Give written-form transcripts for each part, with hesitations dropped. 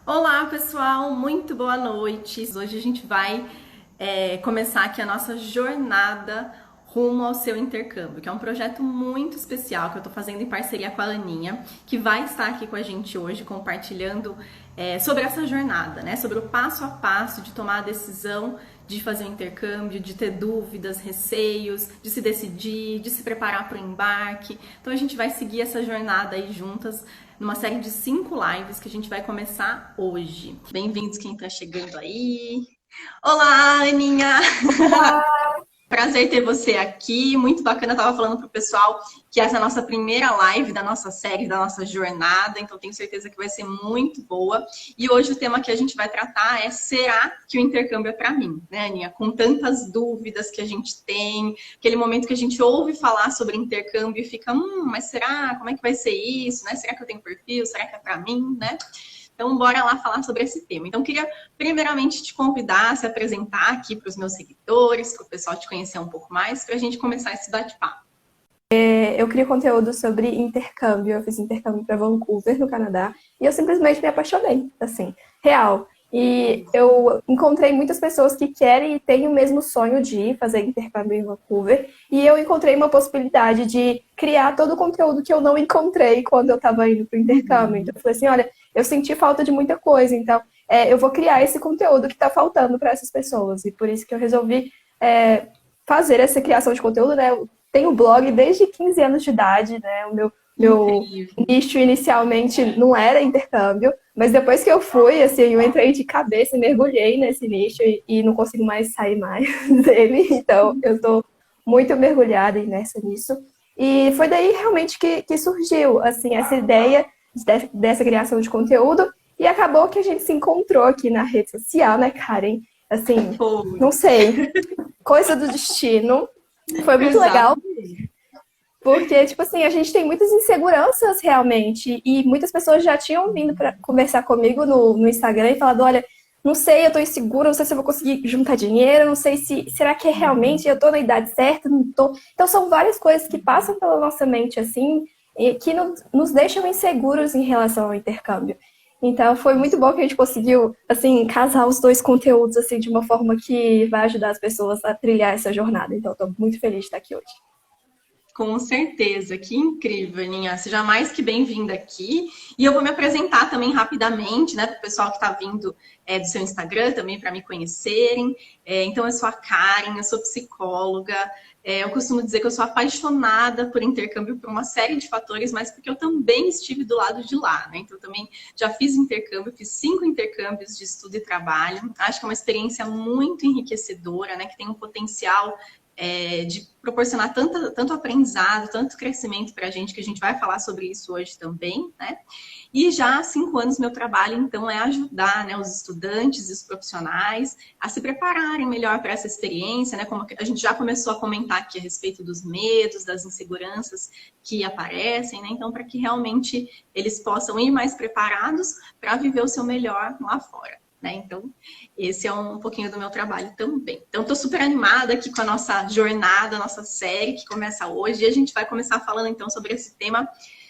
Olá, pessoal, muito boa noite. Hoje a gente vai começar aqui a nossa jornada rumo ao seu intercâmbio, que é um projeto muito especial que eu estou fazendo em parceria com a Laninha, que vai estar aqui com a gente hoje compartilhando sobre essa jornada, né? Sobre o passo a passo de tomar a decisão de fazer o intercâmbio, de ter dúvidas, receios, de se decidir, de se preparar para o embarque. Então a gente vai seguir essa jornada aí juntas numa série de 5 lives que a gente vai começar hoje. Bem-vindos quem está chegando aí. Olá, Aninha! Olá! Prazer ter você aqui, muito bacana. Eu tava falando pro pessoal que essa é a nossa primeira live da nossa série, da nossa jornada, então tenho certeza que vai ser muito boa. E hoje o tema que a gente vai tratar é: será que o intercâmbio é para mim, né, Aninha? Com tantas dúvidas que a gente tem, aquele momento que a gente ouve falar sobre intercâmbio e fica, mas será? Como é que vai ser isso, né? Será que eu tenho perfil? Será que é para mim, né? Então, bora lá falar sobre esse tema. Então, queria primeiramente te convidar a se apresentar aqui para os meus seguidores, para o pessoal te conhecer um pouco mais, para a gente começar esse bate-papo. Eu crio conteúdo sobre intercâmbio. Eu fiz intercâmbio para Vancouver, no Canadá, e eu simplesmente me apaixonei, assim, real. E eu encontrei muitas pessoas que querem e têm o mesmo sonho de ir fazer intercâmbio em Vancouver, e eu encontrei uma possibilidade de criar todo o conteúdo que eu não encontrei quando eu estava indo para o intercâmbio. Então, eu falei assim: olha, eu senti falta de muita coisa, então eu vou criar esse conteúdo que está faltando para essas pessoas. E por isso que eu resolvi fazer essa criação de conteúdo, né? Tenho blog desde 15 anos de idade, né? O meu Incrível. nicho inicialmente não era intercâmbio, mas depois que eu fui, assim, eu entrei de cabeça e mergulhei nesse nicho e não consigo mais sair mais dele. Então, eu estou muito mergulhada e imersa nisso. E foi daí realmente que surgiu, assim, essa ideia dessa criação de conteúdo. E acabou que a gente se encontrou aqui na rede social, né, Karen? Assim, Foi. não sei, coisa do destino. Foi muito legal, Exatamente. porque, tipo assim, a gente tem muitas inseguranças realmente, e muitas pessoas já tinham vindo para conversar comigo no Instagram e falado: olha, não sei, eu tô insegura, não sei se eu vou conseguir juntar dinheiro, não sei se, será que é realmente, eu tô na idade certa, não tô. Então são várias coisas que passam pela nossa mente, assim, e que nos deixam inseguros em relação ao intercâmbio. Então foi muito bom que a gente conseguiu, assim, casar os dois conteúdos, assim, de uma forma que vai ajudar as pessoas a trilhar essa jornada. Então estou muito feliz de estar aqui hoje. Com certeza, que incrível, Aninha. Seja mais que bem-vinda aqui. E eu vou me apresentar também rapidamente, né, para o pessoal que está vindo do seu Instagram também, para me conhecerem. Então, eu sou a Karen, eu sou psicóloga. Eu costumo dizer que eu sou apaixonada por intercâmbio por uma série de fatores, mas porque eu também estive do lado de lá, né? Então, eu também já fiz intercâmbio, fiz 5 intercâmbios de estudo e trabalho. Acho que é uma experiência muito enriquecedora, né, que tem um potencial de proporcionar tanto aprendizado, tanto crescimento para a gente, que a gente vai falar sobre isso hoje também, né? E já há 5 anos meu trabalho, então, é ajudar, né, os estudantes e os profissionais a se prepararem melhor para essa experiência, né? Como a gente já começou a comentar aqui a respeito dos medos, das inseguranças que aparecem, né? Então, para que realmente eles possam ir mais preparados para viver o seu melhor lá fora. Né? Então, esse é um pouquinho do meu trabalho também. Então, estou super animada aqui com a nossa jornada, a nossa série que começa hoje. E a gente vai começar falando então sobre esse tema: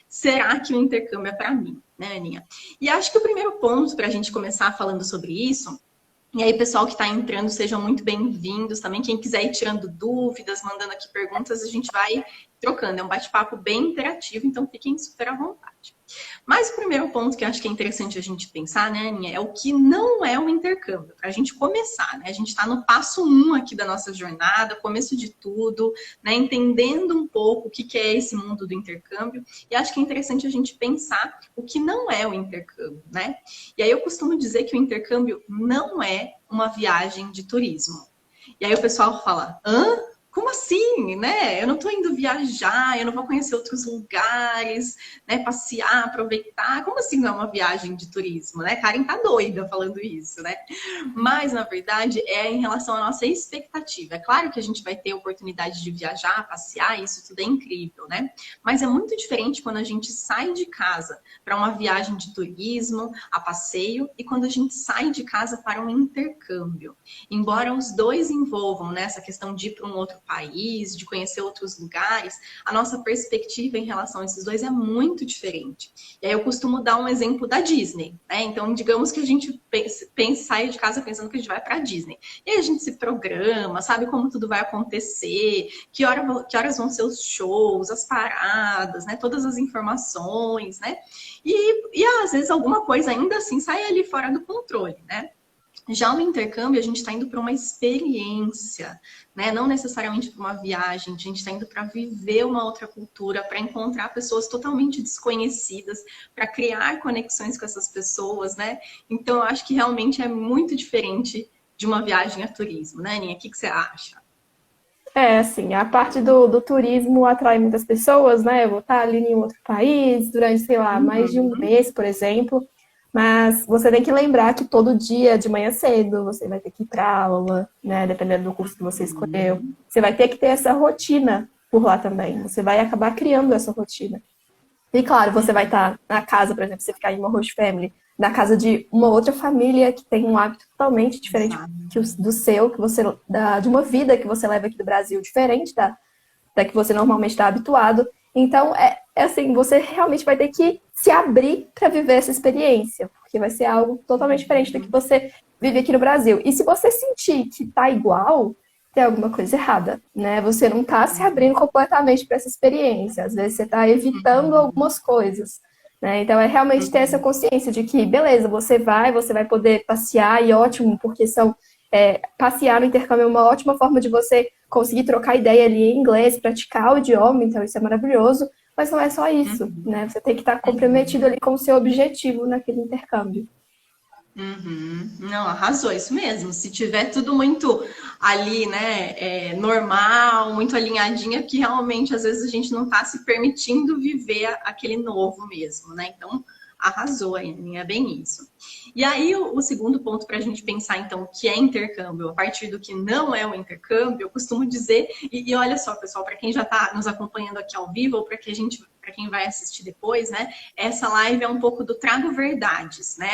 será que o intercâmbio é para mim, né, Aninha? E acho que o primeiro ponto para a gente começar falando sobre isso, e aí, pessoal que está entrando, sejam muito bem-vindos também. Quem quiser ir tirando dúvidas, mandando aqui perguntas, a gente vai trocando. É um bate-papo bem interativo, então fiquem super à vontade. Mas o primeiro ponto que eu acho que é interessante a gente pensar, né, Aninha, é o que não é o intercâmbio. Para a gente começar, né? A gente está no passo 1 aqui da nossa jornada, começo de tudo, né? Entendendo um pouco o que é esse mundo do intercâmbio. E acho que é interessante a gente pensar o que não é o intercâmbio, né? E aí eu costumo dizer que o intercâmbio não é uma viagem de turismo. E aí o pessoal fala: hã? Como assim, né? Eu não estou indo viajar, eu não vou conhecer outros lugares, né? Passear, aproveitar. Como assim não é uma viagem de turismo, né? Karen tá doida falando isso, né? Mas, na verdade, é em relação à nossa expectativa. É claro que a gente vai ter oportunidade de viajar, passear, isso tudo é incrível, né? Mas é muito diferente quando a gente sai de casa para uma viagem de turismo, a passeio, e quando a gente sai de casa para um intercâmbio. Embora os dois envolvam, né, essa questão de ir para um outro país, de conhecer outros lugares, a nossa perspectiva em relação a esses dois é muito diferente. E aí eu costumo dar um exemplo da Disney, né? Então, digamos que a gente sai de casa pensando que a gente vai para a Disney. E aí a gente se programa, sabe como tudo vai acontecer, que horas vão ser os shows, as paradas, né? Todas as informações, né? E às vezes alguma coisa ainda assim sai ali fora do controle, né? Já o intercâmbio, a gente está indo para uma experiência, né? Não necessariamente para uma viagem, a gente está indo para viver uma outra cultura, para encontrar pessoas totalmente desconhecidas, para criar conexões com essas pessoas, né? Então, eu acho que realmente é muito diferente de uma viagem a turismo, né, Aninha? O que você acha? Assim, a parte do turismo atrai muitas pessoas, né? Eu vou estar ali em outro país durante, sei lá, mais de um mês, por exemplo. Mas você tem que lembrar que todo dia, de manhã cedo, você vai ter que ir para aula, né? Dependendo do curso que você escolheu. Você vai ter que ter essa rotina por lá também. Você vai acabar criando essa rotina. E claro, você vai estar na casa, por exemplo, você ficar em uma host family, na casa de uma outra família que tem um hábito totalmente diferente do seu, de uma vida que você leva aqui do Brasil, diferente da que você normalmente está habituado. Então, assim, você realmente vai ter que se abrir para viver essa experiência, porque vai ser algo totalmente diferente do que você vive aqui no Brasil. E se você sentir que tá igual, tem alguma coisa errada, né? Você não tá se abrindo completamente para essa experiência. Às vezes você tá evitando algumas coisas, né? Então, é realmente ter essa consciência de que, beleza, você vai poder passear, e ótimo, porque passear no intercâmbio é uma ótima forma de você conseguir trocar ideia ali em inglês, praticar o idioma, então isso é maravilhoso, mas não é só isso, né? Você tem que estar comprometido ali com o seu objetivo naquele intercâmbio. Não, arrasou, isso mesmo. Se tiver tudo muito ali, né, normal, muito alinhadinha, que realmente às vezes a gente não está se permitindo viver aquele novo mesmo, né? Então, arrasou, Aninha, é bem isso. E aí, o segundo ponto para a gente pensar, então, o que é intercâmbio, a partir do que não é o intercâmbio, eu costumo dizer, e olha só, pessoal, para quem já está nos acompanhando aqui ao vivo, ou para quem vai assistir depois, né, essa live é um pouco do trago verdades, né?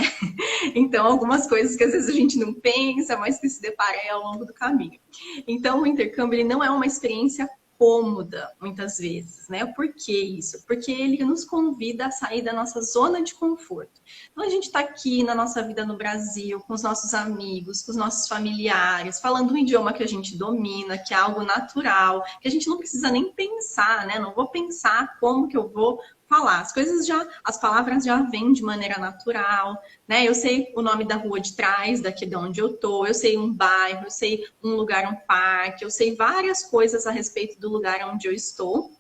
Então, algumas coisas que às vezes a gente não pensa, mas que se depara aí ao longo do caminho. Então, o intercâmbio, ele não é uma experiência cômoda, muitas vezes, né? Por que isso? Porque ele nos convida a sair da nossa zona de conforto. Então, a gente está aqui na nossa vida no Brasil, com os nossos amigos, com os nossos familiares, falando um idioma que a gente domina, que é algo natural, que a gente não precisa nem pensar, né? Não vou pensar como que eu vou falar. As palavras já vêm de maneira natural, né? Eu sei o nome da rua de trás, daqui de onde eu tô, eu sei um bairro, eu sei um lugar, um parque, eu sei várias coisas a respeito do lugar onde eu estou.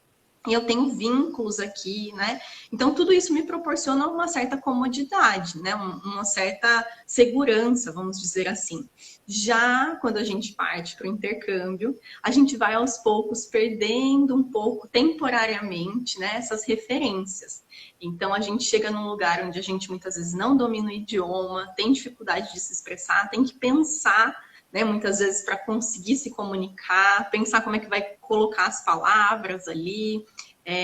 E eu tenho vínculos aqui, né? Então, tudo isso me proporciona uma certa comodidade, né? Uma certa segurança, vamos dizer assim. Já quando a gente parte para o intercâmbio, a gente vai aos poucos perdendo um pouco, temporariamente, né? Essas referências. Então, a gente chega num lugar onde a gente muitas vezes não domina o idioma, tem dificuldade de se expressar, tem que pensar, né, muitas vezes para conseguir se comunicar, pensar como é que vai colocar as palavras ali,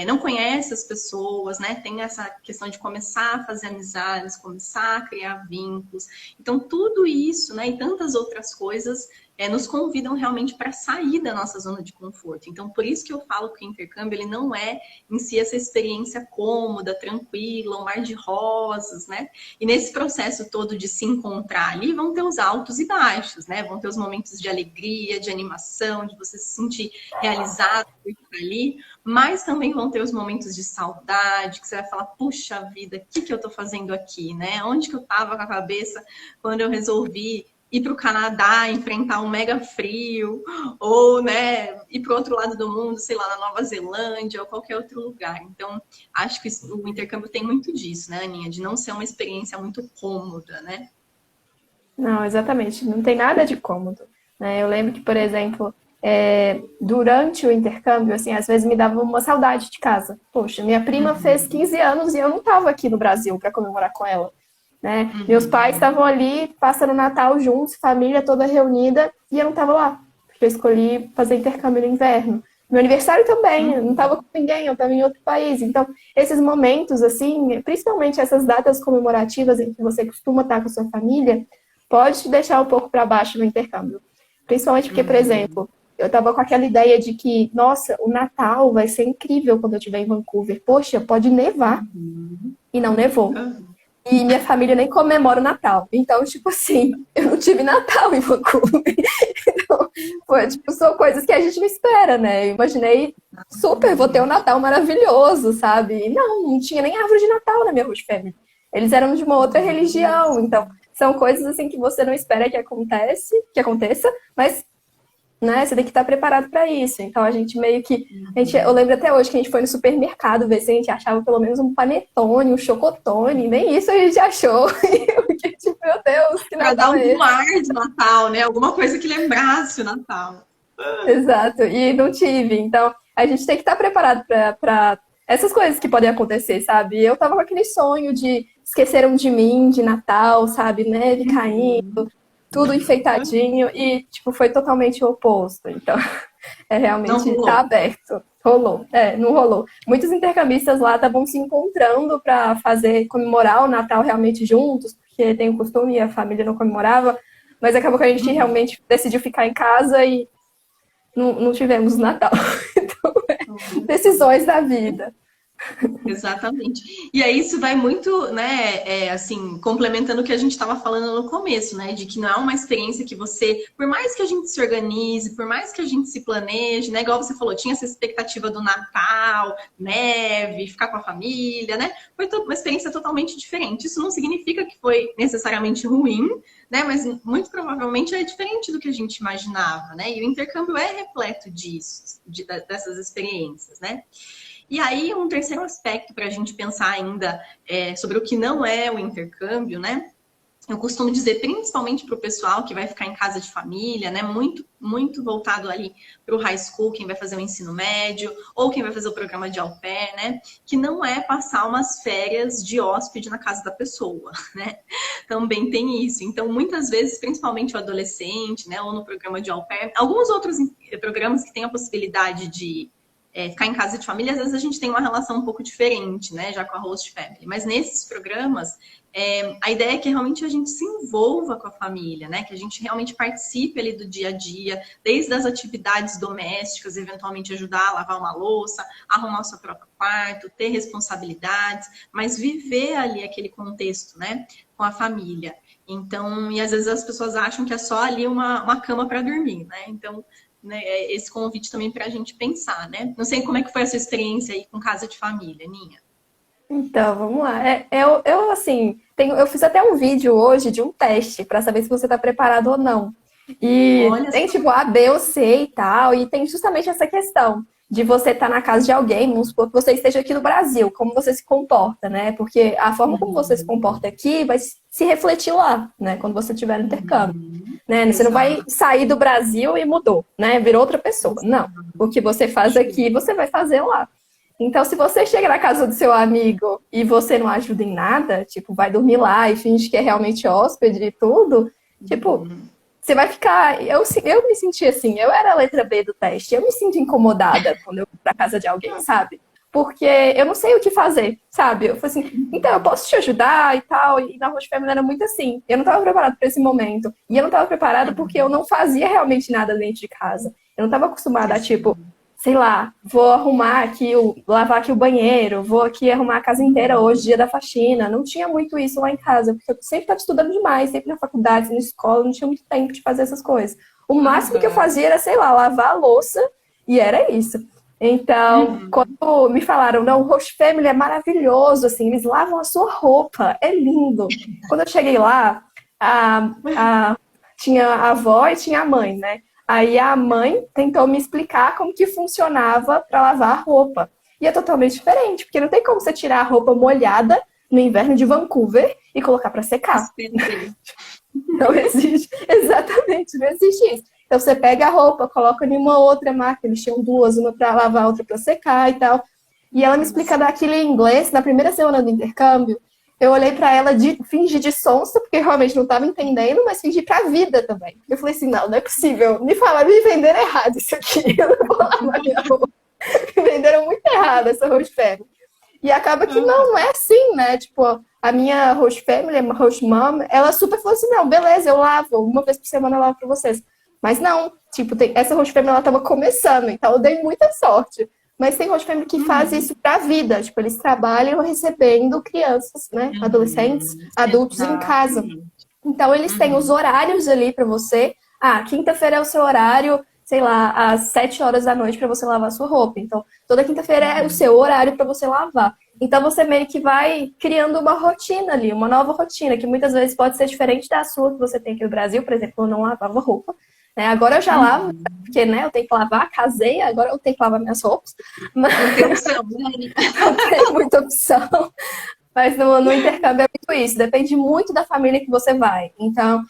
não conhece as pessoas, né? Tem essa questão de começar a fazer amizades, começar a criar vínculos. Então, tudo isso, né, e tantas outras coisas nos convidam realmente para sair da nossa zona de conforto. Então, por isso que eu falo que o intercâmbio ele não é em si essa experiência cômoda, tranquila, um mar de rosas, né? E nesse processo todo de se encontrar ali, vão ter os altos e baixos, né? Vão ter os momentos de alegria, de animação, de você se sentir realizado por estar ali, mas também vão ter os momentos de saudade, que você vai falar, puxa vida, o que eu tô fazendo aqui, né? Onde que eu tava com a cabeça quando eu resolvi ir para o Canadá, enfrentar um mega frio, ou, né, ir para o outro lado do mundo, sei lá, na Nova Zelândia ou qualquer outro lugar. Então, acho que o intercâmbio tem muito disso, né, Aninha? De não ser uma experiência muito cômoda, né? Não, exatamente. Não tem nada de cômodo, né? Eu lembro que, por exemplo, durante o intercâmbio, assim, às vezes me dava uma saudade de casa. Poxa, minha prima fez 15 anos e eu não estava aqui no Brasil para comemorar com ela. Né? Meus pais estavam ali passando o Natal juntos, família toda reunida, e eu não estava lá, porque eu escolhi fazer intercâmbio no inverno. Meu aniversário também, eu não estava com ninguém, eu estava em outro país. Então, esses momentos, assim, principalmente essas datas comemorativas em que você costuma estar com sua família, pode te deixar um pouco para baixo no intercâmbio. Principalmente porque, por exemplo, eu tava com aquela ideia de que, nossa, o Natal vai ser incrível quando eu estiver em Vancouver. Poxa, pode nevar. E não nevou. E minha família nem comemora o Natal. Então, tipo assim, eu não tive Natal em Vancouver. Então, foi, tipo, são coisas que a gente não espera, né? Eu imaginei, super, vou ter um Natal maravilhoso, sabe? E não tinha nem árvore de Natal na minha host family. Eles eram de uma outra religião. Então, são coisas assim que você não espera que aconteça, mas né? Você tem que estar preparado para isso. Então a gente meio que. Eu lembro até hoje que a gente foi no supermercado ver se a gente achava pelo menos um panetone, um chocotone, nem isso a gente achou. E eu fiquei tipo, meu Deus, que Para dar Natal é algum ar de Natal, né? Alguma coisa que lembrasse o Natal. esse? Exato, e não tive. Então a gente tem que estar preparado para essas coisas que podem acontecer, sabe? Eu tava com aquele sonho de esqueceram de mim, de Natal, sabe? Neve caindo, tudo enfeitadinho e, tipo, foi totalmente o oposto. Então, realmente tá aberto. Rolou. Não rolou. Muitos intercambistas lá estavam se encontrando para comemorar o Natal realmente juntos, porque tem o costume e a família não comemorava, mas acabou que a gente realmente decidiu ficar em casa e não tivemos Natal. Então, decisões da vida. Exatamente. E aí isso vai muito, né, assim, complementando o que a gente estava falando no começo, né, de que não é uma experiência que você, por mais que a gente se organize, por mais que a gente se planeje, né, igual você falou, tinha essa expectativa do Natal, neve, ficar com a família, né, foi uma experiência totalmente diferente. Isso não significa que foi necessariamente ruim, né, mas muito provavelmente é diferente do que a gente imaginava, né, e o intercâmbio é repleto disso, dessas experiências, né. E aí, um terceiro aspecto para a gente pensar ainda sobre o que não é o intercâmbio, né? Eu costumo dizer, principalmente para o pessoal que vai ficar em casa de família, né? Muito, muito voltado ali para o high school, quem vai fazer o ensino médio, ou quem vai fazer o programa de au pair, né? Que não é passar umas férias de hóspede na casa da pessoa, né? Também tem isso. Então, muitas vezes, principalmente o adolescente, né? Ou no programa de au pair, alguns outros programas que têm a possibilidade de ficar em casa de família, às vezes a gente tem uma relação um pouco diferente, né, já com a host family. Mas nesses programas, a ideia é que realmente a gente se envolva com a família, né, que a gente realmente participe ali do dia a dia, desde as atividades domésticas, eventualmente ajudar a lavar uma louça, arrumar o seu próprio quarto, ter responsabilidades, mas viver ali aquele contexto, né, com a família. Então, e às vezes as pessoas acham que é só ali uma cama para dormir, né, então né, esse convite também para a gente pensar, né? Não sei como é que foi a sua experiência aí com casa de família, Ninha. Então, vamos lá. Eu assim, eu fiz até um vídeo hoje de um teste para saber se você está preparado ou não. E Olha tem só. tipo A, B ou C e tal, e tem justamente essa questão de você estar na casa de alguém, vamos supor que você esteja aqui no Brasil, como você se comporta, né? Porque a forma como você se comporta aqui vai se refletir lá, né? Quando você estiver no intercâmbio. Né? Você não vai sair do Brasil e mudou, né? Virou outra pessoa. Não. O que você faz aqui, você vai fazer lá. Então, se você chega na casa do seu amigo e você não ajuda em nada, tipo, vai dormir lá e finge que é realmente hóspede e tudo, tipo, você vai ficar... Eu me senti assim, eu era a letra B do teste, eu me sinto incomodada quando eu vou pra casa de alguém, sabe? Porque eu não sei o que fazer, sabe? Eu falei assim, então eu posso te ajudar e tal. E na Host Family era muito assim. Eu não estava preparada para esse momento. E eu não estava preparada porque eu não fazia realmente nada dentro de casa. Eu não estava acostumada a, tipo, sei lá, vou arrumar aqui, lavar aqui o banheiro, vou aqui arrumar a casa inteira hoje, dia da faxina. Não tinha muito isso lá em casa, porque eu sempre estava estudando demais, sempre na faculdade, na escola, não tinha muito tempo de fazer essas coisas. O máximo que eu fazia era, sei lá, lavar a louça e era isso. Então, quando me falaram, não, o Host Family é maravilhoso, assim, eles lavam a sua roupa, é lindo. Quando eu cheguei lá, tinha a avó e tinha a mãe, né? Aí a mãe tentou me explicar como que funcionava para lavar a roupa. E é totalmente diferente, porque não tem como você tirar a roupa molhada no inverno de Vancouver e colocar para secar. Não existe, exatamente, não existe isso. Então você pega a roupa, coloca em uma outra máquina, eles tinham duas, uma para lavar, outra para secar e tal. E ela me explica daquilo em inglês, na primeira semana do intercâmbio, eu olhei para ela fingir de sonsa, porque eu realmente não estava entendendo, mas fingi para a vida também. Eu falei assim, não é possível, me venderam errado isso aqui, eu não vou lavar minha roupa. Me venderam muito errado essa host family. E acaba que não é assim, né? Tipo, a minha host family, a host mom, ela super falou assim, não, beleza, eu lavo, uma vez por semana eu lavo para vocês. Mas não, tipo, essa host family ela tava começando, então eu dei muita sorte. Mas tem host family que faz isso pra vida, tipo, eles trabalham recebendo crianças, né, adolescentes, adultos em casa. Exatamente. Então, eles têm os horários ali para você. Ah, quinta-feira é o seu horário, sei lá, às 7 horas da noite para você lavar sua roupa. Então, toda quinta-feira é o seu horário para você lavar. Então, você meio que vai criando uma rotina ali, uma nova rotina, que muitas vezes pode ser diferente da sua que você tem aqui no Brasil. Por exemplo, eu não lavava roupa. Né? Agora eu já lavo, porque né, eu tenho que lavar, casei, agora eu tenho que lavar minhas roupas. Mas... Não tem opção, né? Não tem muita opção. Mas no intercâmbio é muito isso, depende muito da família que você vai. Então,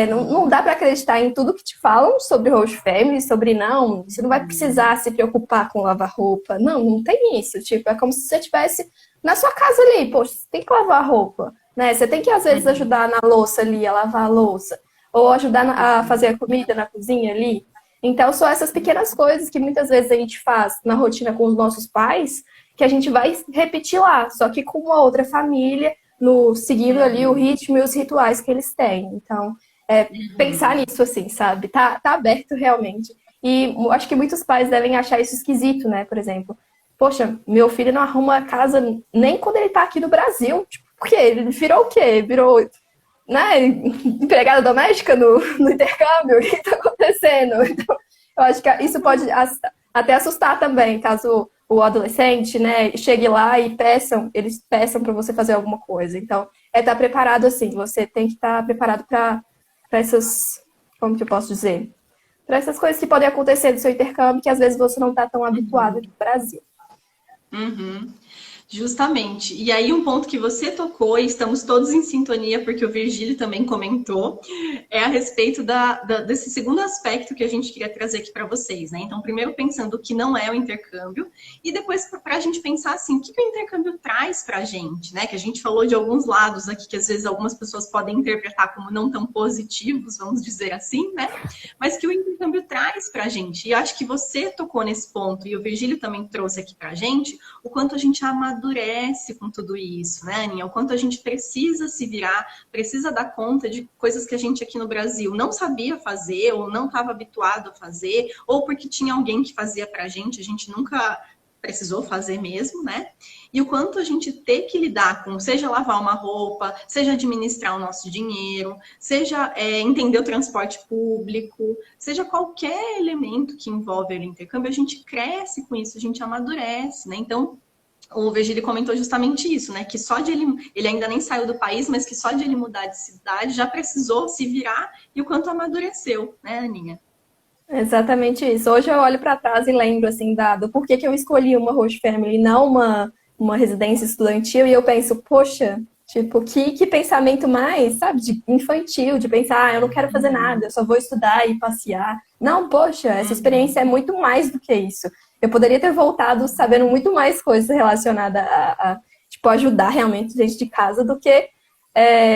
não dá para acreditar em tudo que te falam sobre host family, sobre não, você não vai precisar se preocupar com lavar roupa. Não, não tem isso. Tipo, é como se você estivesse na sua casa ali, poxa, você tem que lavar a roupa, né? Você tem que, às vezes, ajudar na louça ali, a lavar a louça, ou ajudar a fazer a comida na cozinha ali. Então, são essas pequenas coisas que muitas vezes a gente faz na rotina com os nossos pais, que a gente vai repetir lá, só que com uma outra família, seguindo ali o ritmo e os rituais que eles têm. Então, pensar nisso assim, sabe? Tá aberto realmente. E acho que muitos pais devem achar isso esquisito, né? Por exemplo, poxa, meu filho não arruma casa nem quando ele tá aqui no Brasil. Tipo, por quê? Ele virou o quê? Virou, né, empregada doméstica no intercâmbio? O que tá acontecendo? Então, eu acho que isso pode até assustar também, caso o adolescente, né, chegue lá e eles peçam para você fazer alguma coisa. Então, estar preparado assim, você tem que estar preparado para essas, como que eu posso dizer? Para essas coisas que podem acontecer no seu intercâmbio, que às vezes você não está tão habituado aqui no Brasil. Justamente. E aí, um ponto que você tocou, e estamos todos em sintonia, porque o Virgílio também comentou, é a respeito desse segundo aspecto que a gente queria trazer aqui para vocês, né? Então, primeiro pensando o que não é o intercâmbio, e depois para a gente pensar assim, o que o intercâmbio traz para a gente, né? Que a gente falou de alguns lados aqui, que às vezes algumas pessoas podem interpretar como não tão positivos, vamos dizer assim, né? Mas que o intercâmbio traz para a gente. E acho que você tocou nesse ponto, e o Virgílio também trouxe aqui para a gente, o quanto a gente amadurece com tudo isso, né, Aninha? O quanto a gente precisa se virar, precisa dar conta de coisas que a gente aqui no Brasil não sabia fazer, ou não estava habituado a fazer, ou porque tinha alguém que fazia pra gente, a gente nunca precisou fazer mesmo, né? E o quanto a gente tem que lidar com, seja lavar uma roupa, seja administrar o nosso dinheiro, seja entender o transporte público, seja qualquer elemento que envolve o intercâmbio, a gente cresce com isso, a gente amadurece, né? Então, o Virgílio comentou justamente isso, né? Que só de ele ainda nem saiu do país, mas que só de ele mudar de cidade já precisou se virar e o quanto amadureceu, né, Aninha? Exatamente isso. Hoje eu olho para trás e lembro assim do porquê que eu escolhi uma host family e não uma residência estudantil e eu penso, poxa, tipo, que pensamento mais, sabe, de infantil, de pensar, eu não quero fazer nada, eu só vou estudar e passear. Não, poxa, essa experiência é muito mais do que isso. Eu poderia ter voltado sabendo muito mais coisas relacionadas tipo, ajudar realmente gente de casa do que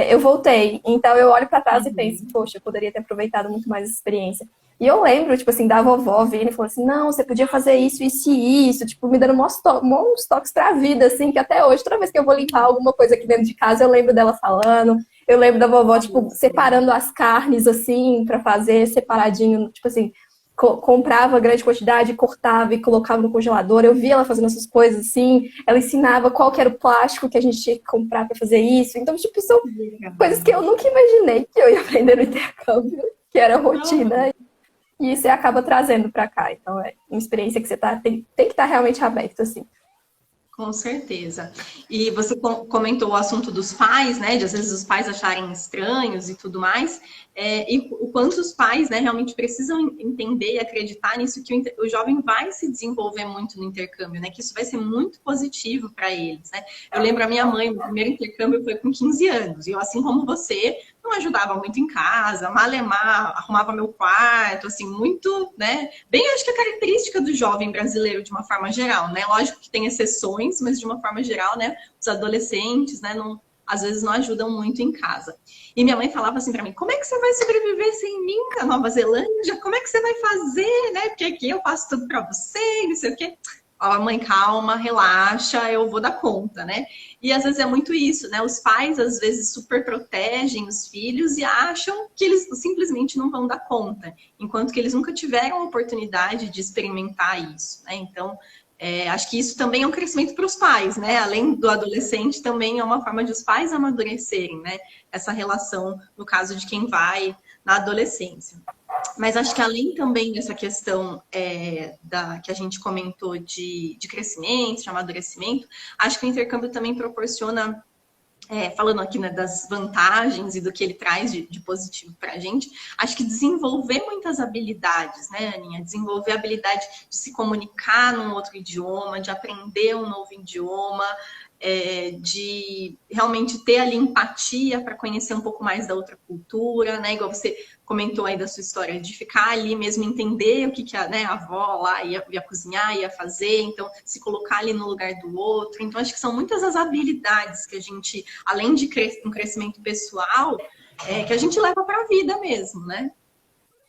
eu voltei. Então eu olho para trás e penso, poxa, eu poderia ter aproveitado muito mais essa experiência. E eu lembro, tipo assim, da vovó vindo e falando assim, não, você podia fazer isso, isso e isso, tipo, me dando uns toques pra vida, assim, que até hoje, toda vez que eu vou limpar alguma coisa aqui dentro de casa, eu lembro dela falando, eu lembro da vovó, tipo, separando as carnes, assim, pra fazer separadinho, tipo assim, comprava grande quantidade, cortava e colocava no congelador, eu via ela fazendo essas coisas, assim, ela ensinava qual que era o plástico que a gente tinha que comprar pra fazer isso, então, tipo, são coisas que eu nunca imaginei que eu ia aprender no intercâmbio, que era rotina, e isso você acaba trazendo para cá. Então, é uma experiência que você tem que estar realmente aberto, assim. Com certeza. E você comentou o assunto dos pais, né? De às vezes os pais acharem estranhos e tudo mais. E o quanto os pais, né, realmente precisam entender e acreditar nisso, que o jovem vai se desenvolver muito no intercâmbio, né? Que isso vai ser muito positivo para eles, né? Eu lembro a minha mãe, o primeiro intercâmbio foi com 15 anos. E eu, assim como você, não ajudava muito em casa, malemar, arrumava meu quarto, assim, muito, né? Bem, acho que a característica do jovem brasileiro, de uma forma geral, né? Lógico que tem exceções, mas de uma forma geral, né? Os adolescentes, né? Às vezes não ajudam muito em casa. E minha mãe falava assim para mim, como é que você vai sobreviver sem mim na Nova Zelândia? Como é que você vai fazer, né? Porque aqui eu faço tudo para você, não sei o quê. a mãe, calma, relaxa, eu vou dar conta, né? E às vezes é muito isso, né? Os pais às vezes super protegem os filhos e acham que eles simplesmente não vão dar conta, enquanto que eles nunca tiveram a oportunidade de experimentar isso, né? Então, acho que isso também é um crescimento para os pais, né? Além do adolescente, também é uma forma de os pais amadurecerem, né? Essa relação, no caso de quem vai na adolescência. Mas acho que além também dessa questão que a gente comentou de crescimento, de amadurecimento, acho que o intercâmbio também proporciona, falando aqui, né, das vantagens e do que ele traz de positivo para a gente, acho que desenvolver muitas habilidades, né, Aninha? Desenvolver a habilidade de se comunicar num outro idioma, de aprender um novo idioma, de realmente ter ali empatia para conhecer um pouco mais da outra cultura, né? Igual você comentou aí da sua história, de ficar ali mesmo, entender o que a, né, a avó lá ia cozinhar, ia fazer, então se colocar ali no lugar do outro. Então, acho que são muitas as habilidades que a gente, além de um crescimento pessoal, que a gente leva para a vida mesmo, né?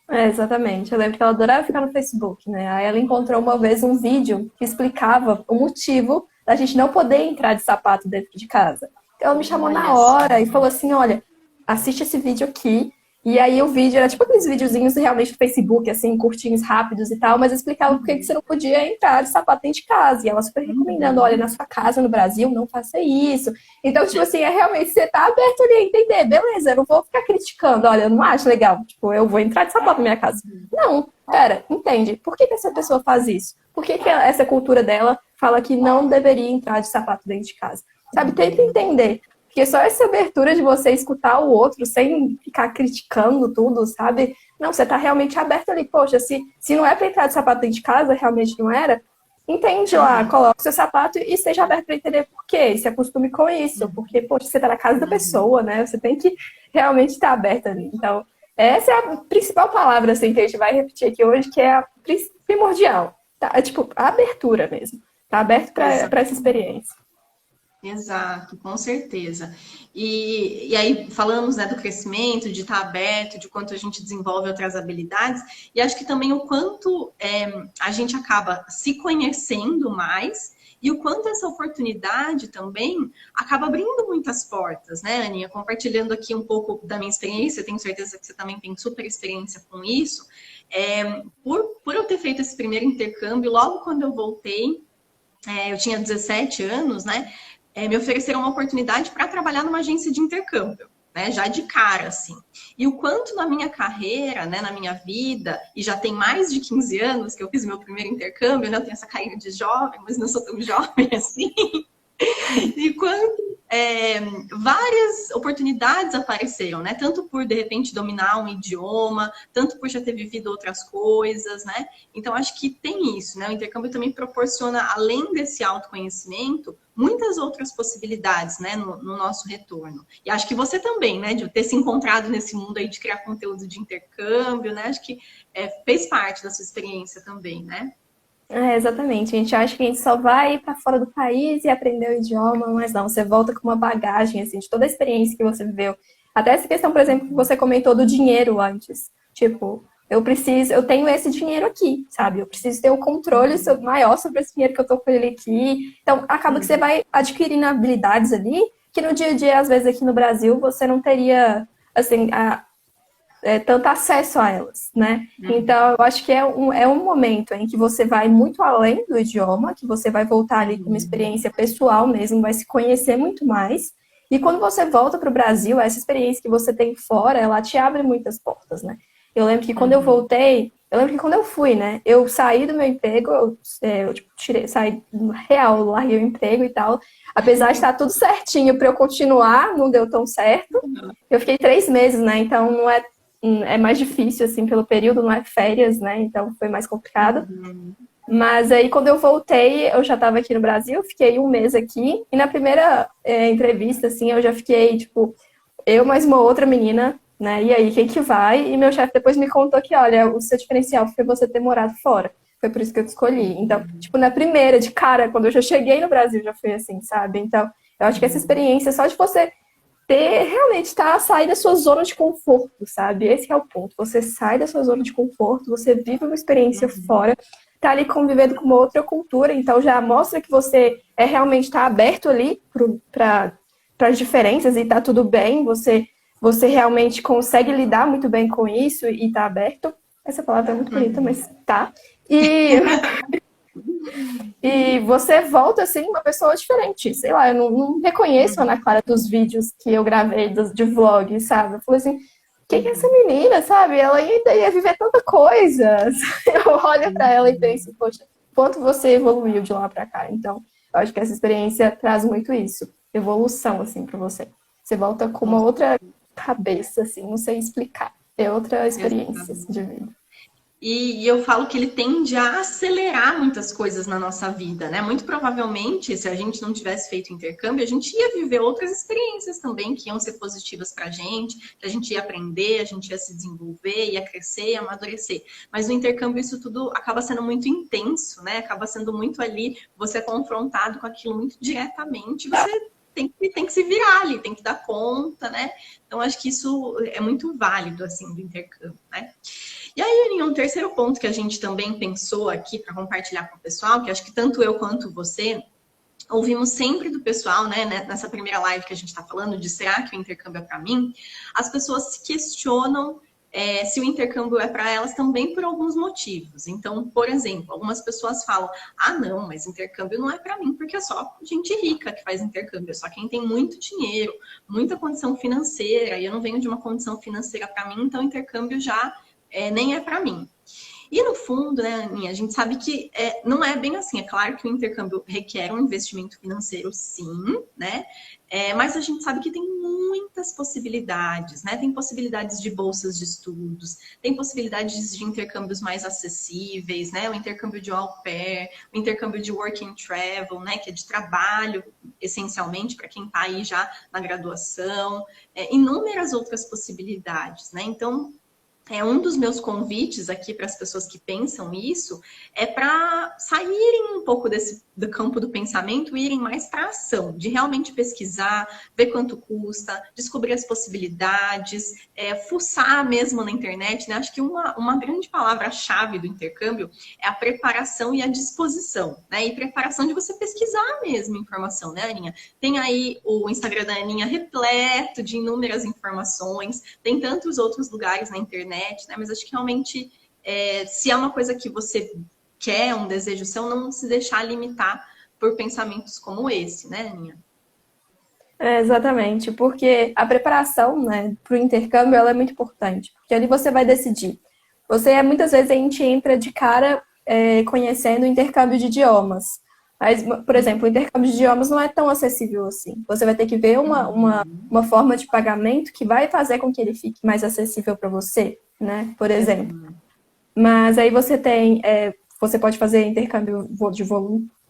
Exatamente. Eu lembro que ela adorava ficar no Facebook, né? Aí ela encontrou uma vez um vídeo que explicava o motivo da gente não poder entrar de sapato dentro de casa. Então ela me chamou na hora e falou assim, olha, assiste esse vídeo aqui. E aí o vídeo era tipo aqueles videozinhos realmente do Facebook, assim, curtinhos, rápidos e tal, mas explicava por que você não podia entrar de sapato dentro de casa. E ela super recomendando, olha, na sua casa no Brasil, não faça isso. Então, tipo assim, realmente você tá aberto ali a entender, beleza, eu não vou ficar criticando, olha, eu não acho legal, tipo, eu vou entrar de sapato na minha casa. Não, pera, entende, por que essa pessoa faz isso? Por que essa cultura dela fala que não deveria entrar de sapato dentro de casa? Sabe, tenta entender. Porque só essa abertura de você escutar o outro sem ficar criticando tudo, sabe? Não, você tá realmente aberto ali. Poxa, se não é pra entrar de sapato dentro de casa, realmente não era, entende lá, coloca o seu sapato e esteja aberto para entender por quê. Se acostume com isso. Porque, poxa, você tá na casa da pessoa, né? Você tem que realmente estar aberto ali. Então, essa é a principal palavra, assim, que a gente vai repetir aqui hoje, que é a primordial. Tá? É tipo, a abertura mesmo. Tá aberto para essa experiência. Exato, com certeza. E aí falamos, né, do crescimento, de estar aberto, de quanto a gente desenvolve outras habilidades, e acho que também o quanto a gente acaba se conhecendo mais e o quanto essa oportunidade também acaba abrindo muitas portas, né, Aninha? Compartilhando aqui um pouco da minha experiência, tenho certeza que você também tem super experiência com isso. Por eu ter feito esse primeiro intercâmbio, logo quando eu voltei, eu tinha 17 anos, né? Me ofereceram uma oportunidade para trabalhar numa agência de intercâmbio, né? Já de cara, assim. E o quanto na minha carreira, né, na minha vida, e já tem mais de 15 anos que eu fiz meu primeiro intercâmbio, né? Eu tenho essa carinha de jovem, mas não sou tão jovem assim. E quanto várias oportunidades apareceram, né? Tanto por, de repente, dominar um idioma, tanto por já ter vivido outras coisas, né? Então, acho que tem isso, né? O intercâmbio também proporciona, além desse autoconhecimento, muitas outras possibilidades, né? No nosso retorno. E acho que você também, né? De ter se encontrado nesse mundo aí de criar conteúdo de intercâmbio, né? Acho que fez parte da sua experiência também, né? Exatamente. A gente acha que a gente só vai para fora do país e aprender o idioma, mas não, você volta com uma bagagem assim, de toda a experiência que você viveu. Até essa questão, por exemplo, que você comentou do dinheiro antes. Tipo, eu tenho esse dinheiro aqui, sabe? Eu preciso ter um controle maior sobre esse dinheiro que eu tô com ele aqui. Então, acaba que você vai adquirindo habilidades ali que no dia a dia, às vezes, aqui no Brasil, você não teria, assim, tanto acesso a elas, né? Então, eu acho que é um momento em que você vai muito além do idioma, que você vai voltar ali com uma experiência pessoal mesmo, vai se conhecer muito mais. E quando você volta para o Brasil, essa experiência que você tem fora, ela te abre muitas portas, né? Eu lembro que quando eu voltei, eu lembro que quando eu fui, né? Eu saí do meu emprego, eu tipo, saí real, larguei o emprego e tal. Apesar de estar tudo certinho para eu continuar, não deu tão certo. Eu fiquei 3 meses, né? Então não é mais difícil, assim, pelo período, não é férias, né? Então foi mais complicado. Mas aí, quando eu voltei, eu já estava aqui no Brasil, fiquei 1 mês aqui. E na primeira entrevista, assim, eu já fiquei, tipo, eu mais uma outra menina, né? E aí, quem que vai? E meu chefe depois me contou que, olha, o seu diferencial foi você ter morado fora. Foi por isso que eu te escolhi. Então, tipo, na primeira, de cara, quando eu já cheguei no Brasil, já foi assim, sabe? Então, eu acho que essa experiência, só de você realmente sair da sua zona de conforto, sabe? Esse é o ponto. Você sai da sua zona de conforto, você vive uma experiência fora, tá ali convivendo com uma outra cultura, então já mostra que você realmente está aberto ali para as diferenças e tá tudo bem, você realmente consegue lidar muito bem com isso e tá aberto. Essa palavra é muito bonita, mas tá. E você volta, assim, uma pessoa diferente. Sei lá, eu não reconheço a Ana Clara dos vídeos que eu gravei de vlog, sabe? Eu falei assim, quem que é essa menina, sabe? Ela ainda ia viver tanta coisa. Eu olho pra ela e penso, poxa, quanto você evoluiu de lá pra cá. Então, eu acho que essa experiência traz muito isso. Evolução, assim, pra você. Você volta com uma outra cabeça, assim, não sei explicar. É outra experiência assim, de vida. E eu falo que ele tende a acelerar muitas coisas na nossa vida, né? Muito provavelmente, se a gente não tivesse feito intercâmbio, a gente ia viver outras experiências também que iam ser positivas pra gente, que a gente ia aprender, a gente ia se desenvolver, ia crescer, ia amadurecer. Mas no intercâmbio isso tudo acaba sendo muito intenso, né? Acaba sendo muito ali, você é confrontado com aquilo muito diretamente, você tem que se virar ali, tem que dar conta, né? Então, acho que isso é muito válido, assim, do intercâmbio, né? E aí, um terceiro ponto que a gente também pensou aqui para compartilhar com o pessoal, que acho que tanto eu quanto você ouvimos sempre do pessoal, né, nessa primeira live que a gente está falando, de será que o intercâmbio é para mim? As pessoas se questionam se o intercâmbio é para elas também por alguns motivos. Então, por exemplo, algumas pessoas falam, ah, não, mas intercâmbio não é para mim, porque é só gente rica que faz intercâmbio, é só quem tem muito dinheiro, muita condição financeira, e eu não venho de uma condição financeira para mim, então intercâmbio já nem é para mim. E no fundo, né, Aninha, a gente sabe que não é bem assim. É claro que o intercâmbio requer um investimento financeiro, sim, né? Mas a gente sabe que tem muitas possibilidades, né? Tem possibilidades de bolsas de estudos, tem possibilidades de intercâmbios mais acessíveis, né? O intercâmbio de au pair, o intercâmbio de work and travel, né? Que é de trabalho, essencialmente, para quem está aí já na graduação. Inúmeras outras possibilidades, né? Então, um dos meus convites aqui para as pessoas que pensam isso é para saírem um pouco do campo do pensamento e irem mais para a ação, de realmente pesquisar, ver quanto custa, descobrir as possibilidades, fuçar mesmo na internet, né? Acho que uma grande palavra-chave do intercâmbio é a preparação e a disposição, né? E preparação de você pesquisar mesmo informação, né, Aninha? Tem aí o Instagram da Aninha repleto de inúmeras informações, tem tantos outros lugares na internet, né? Mas acho que realmente, se é uma coisa que você quer, um desejo seu, não se deixar limitar por pensamentos como esse, né, Aninha? Exatamente, porque a preparação, né, para o intercâmbio ela é muito importante, porque ali você vai decidir. Muitas vezes a gente entra de cara conhecendo o intercâmbio de idiomas. Mas, por exemplo, o intercâmbio de idiomas não é tão acessível assim. Você vai ter que ver uma forma de pagamento que vai fazer com que ele fique mais acessível para você, né? Por exemplo. Mas aí você pode fazer intercâmbio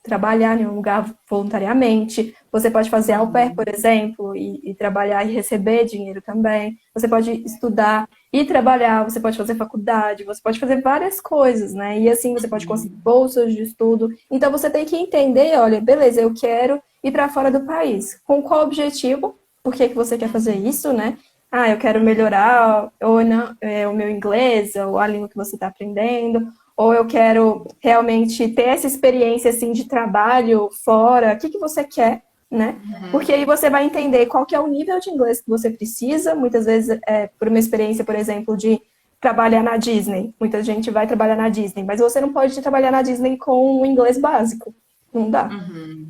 trabalhar em um lugar voluntariamente. Você pode fazer au pair, por exemplo, e trabalhar e receber dinheiro também. Você pode estudar e trabalhar, você pode fazer faculdade, você pode fazer várias coisas, né? E assim você pode conseguir bolsas de estudo. Então você tem que entender, olha, beleza, eu quero ir para fora do país. Com qual objetivo? Por que você quer fazer isso, né? Ah, eu quero melhorar ou não, o meu inglês, ou a língua que você está aprendendo, ou eu quero realmente ter essa experiência assim de trabalho fora. O que você quer, né? Porque aí você vai entender qual que é o nível de inglês que você precisa. Muitas vezes, por uma experiência, por exemplo, de trabalhar na Disney. Muita gente vai trabalhar na Disney, mas você não pode trabalhar na Disney com o inglês básico. Não dá.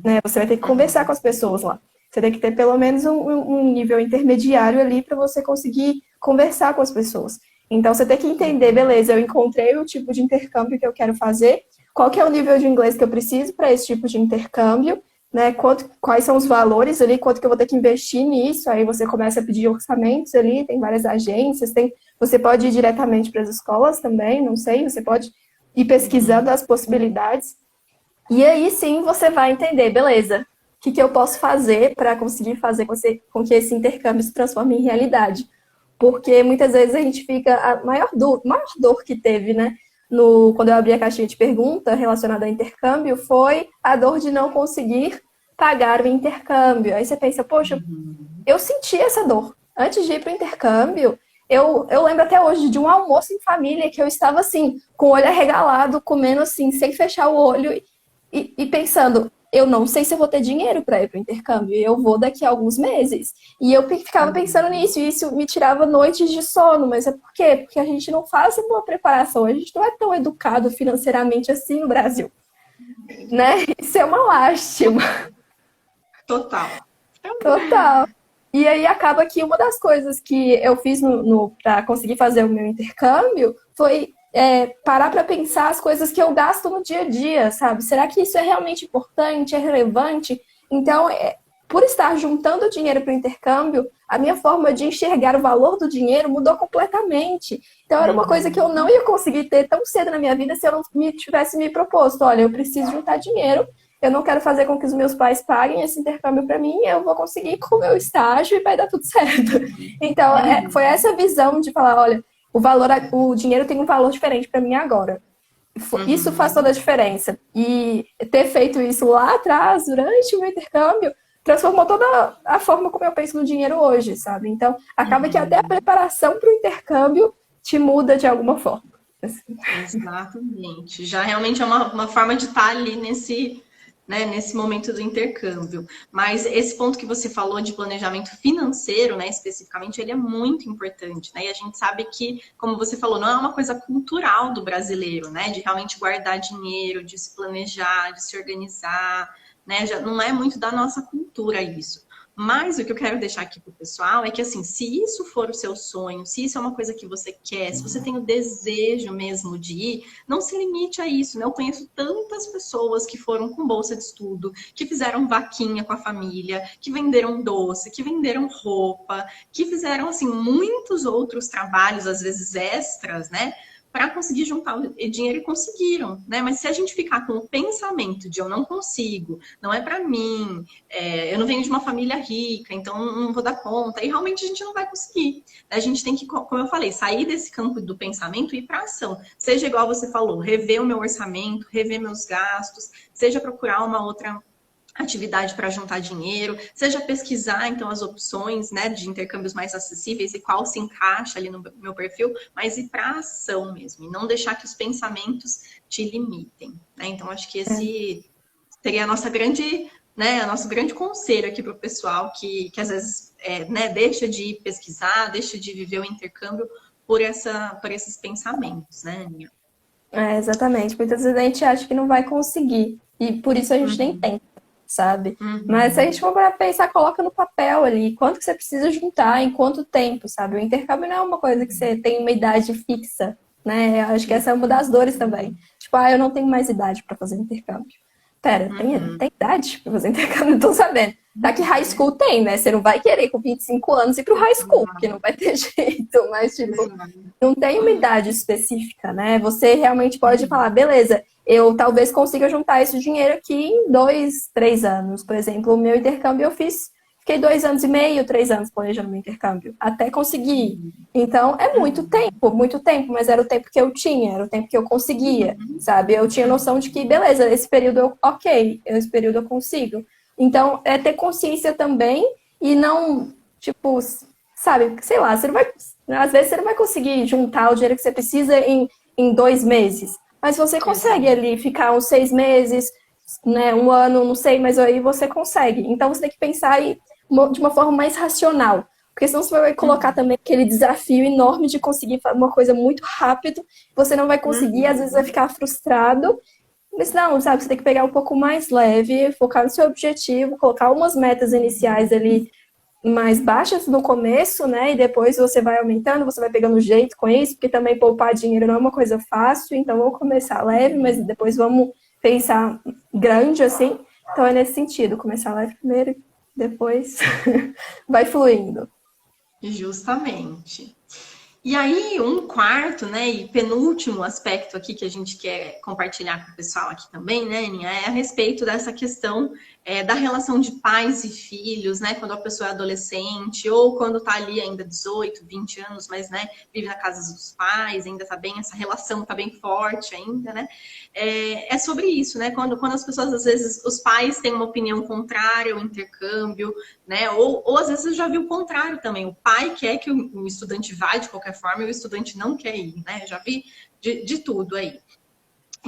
Né? Você vai ter que conversar com as pessoas lá. Você tem que ter pelo menos um nível intermediário ali para você conseguir conversar com as pessoas. Então, você tem que entender, beleza, eu encontrei o tipo de intercâmbio que eu quero fazer, qual que é o nível de inglês que eu preciso para esse tipo de intercâmbio, né? Quais são os valores ali, quanto que eu vou ter que investir nisso, aí você começa a pedir orçamentos ali, tem várias agências, você pode ir diretamente para as escolas também, não sei, você pode ir pesquisando as possibilidades, e aí sim você vai entender, beleza, o que eu posso fazer para conseguir fazer com que esse intercâmbio se transforme em realidade. Porque muitas vezes a gente fica... A maior dor que teve, né? Quando eu abri a caixinha de pergunta relacionada ao intercâmbio foi a dor de não conseguir pagar o intercâmbio. Aí você pensa, poxa, eu senti essa dor. Antes de ir para o intercâmbio, Eu lembro até hoje de um almoço em família que eu estava assim, com o olho arregalado, comendo assim, sem fechar o olho e pensando, eu não sei se eu vou ter dinheiro para ir para o intercâmbio, eu vou daqui a alguns meses. E eu ficava pensando nisso, e isso me tirava noites de sono, mas é por quê? Porque a gente não faz uma preparação, a gente não é tão educado financeiramente assim no Brasil, né? Isso é uma lástima. Total. Total. E aí acaba que uma das coisas que eu fiz para conseguir fazer o meu intercâmbio foi parar para pensar as coisas que eu gasto no dia a dia, sabe? Será que isso é realmente importante, é relevante? Então, por estar juntando dinheiro para o intercâmbio, a minha forma de enxergar o valor do dinheiro mudou completamente. Então, era uma coisa que eu não ia conseguir ter tão cedo na minha vida se eu não tivesse me proposto. Olha, eu preciso juntar dinheiro, eu não quero fazer com que os meus pais paguem esse intercâmbio para mim, eu vou conseguir com o meu estágio e vai dar tudo certo. Então, foi essa visão de falar, olha, o dinheiro tem um valor diferente para mim agora. Isso faz toda a diferença. E ter feito isso lá atrás, durante o meu intercâmbio, transformou toda a forma como eu penso no dinheiro hoje, sabe? Então, acaba que até a preparação para o intercâmbio te muda de alguma forma. Exatamente. Já realmente é uma forma de estar ali nesse momento do intercâmbio. Mas esse ponto que você falou de planejamento financeiro, né, especificamente, ele é muito importante, né? E a gente sabe que, como você falou, não é uma coisa cultural do brasileiro, né? De realmente guardar dinheiro, de se planejar, de se organizar, né? Já não é muito da nossa cultura isso. Mas o que eu quero deixar aqui pro pessoal é que, assim, se isso for o seu sonho, se isso é uma coisa que você quer, se você tem o desejo mesmo de ir, não se limite a isso, né? Eu conheço tantas pessoas que foram com bolsa de estudo, que fizeram vaquinha com a família, que venderam doce, que venderam roupa, que fizeram, assim, muitos outros trabalhos, às vezes extras, né? Para conseguir juntar o dinheiro e conseguiram, né? Mas se a gente ficar com o pensamento de eu não consigo, não é para mim, eu não venho de uma família rica, então não vou dar conta, e realmente a gente não vai conseguir. A gente tem que, como eu falei, sair desse campo do pensamento e ir para ação. Seja igual você falou, rever o meu orçamento, rever meus gastos, seja procurar uma outra atividade para juntar dinheiro, seja pesquisar, então, as opções, né, de intercâmbios mais acessíveis e qual se encaixa ali no meu perfil, mas ir para ação mesmo, e não deixar que os pensamentos te limitem, né? Então, acho que esse seria a nossa grande, né, o nosso grande conselho aqui para o pessoal que às vezes, né, deixa de pesquisar, deixa de viver o intercâmbio por esses pensamentos, né, Aninha? Exatamente. Muitas vezes a gente acha que não vai conseguir, e por isso a gente nem tenta, sabe? Mas se a gente for para pensar, coloca no papel ali quanto que você precisa juntar, em quanto tempo, sabe? O intercâmbio não é uma coisa que você tem uma idade fixa, né? Eu acho que essa é uma das dores também. Tipo, eu não tenho mais idade para fazer intercâmbio. Pera, tem idade para fazer intercâmbio? Não tô sabendo. Tá que high school tem, né? Você não vai querer com 25 anos ir pro high school, porque não vai ter jeito, mas tipo, não tem uma idade específica, né? Você realmente pode falar, beleza, eu talvez consiga juntar esse dinheiro aqui em 2, 3 anos. Por exemplo, o meu intercâmbio eu fiquei 2 anos e meio, 3 anos planejando meu intercâmbio, até conseguir. Então, é muito tempo, mas era o tempo que eu tinha, era o tempo que eu conseguia, sabe? Eu tinha noção de que, beleza, esse período esse período eu consigo. Então, é ter consciência também e não, tipo, sabe, sei lá, às vezes você não vai conseguir juntar o dinheiro que você precisa em 2 meses, mas você consegue ali ficar uns 6 meses, né, 1 ano, não sei, mas aí você consegue. Então, você tem que pensar de uma forma mais racional, porque senão você vai colocar também aquele desafio enorme de conseguir uma coisa muito rápido, você não vai conseguir, às vezes vai ficar frustrado. Mas não, sabe, você tem que pegar um pouco mais leve, focar no seu objetivo, colocar umas metas iniciais ali mais baixas no começo, né? E depois você vai aumentando, você vai pegando jeito com isso, porque também poupar dinheiro não é uma coisa fácil, então vamos começar leve, mas depois vamos pensar grande, assim. Então é nesse sentido, começar leve primeiro, depois vai fluindo. Justamente. E aí, um quarto, né, e penúltimo aspecto aqui que a gente quer compartilhar com o pessoal aqui também, né, Aninha, é a respeito dessa questão da relação de pais e filhos, né, quando a pessoa é adolescente ou quando tá ali ainda 18, 20 anos, mas, né, vive na casa dos pais, ainda tá bem, essa relação tá bem forte ainda, né, é sobre isso, né, quando as pessoas, às vezes, os pais têm uma opinião contrária ao intercâmbio, né, ou às vezes eu já vi o contrário também, o pai quer que o estudante vá de qualquer forma e o estudante não quer ir, né, eu já vi de tudo aí.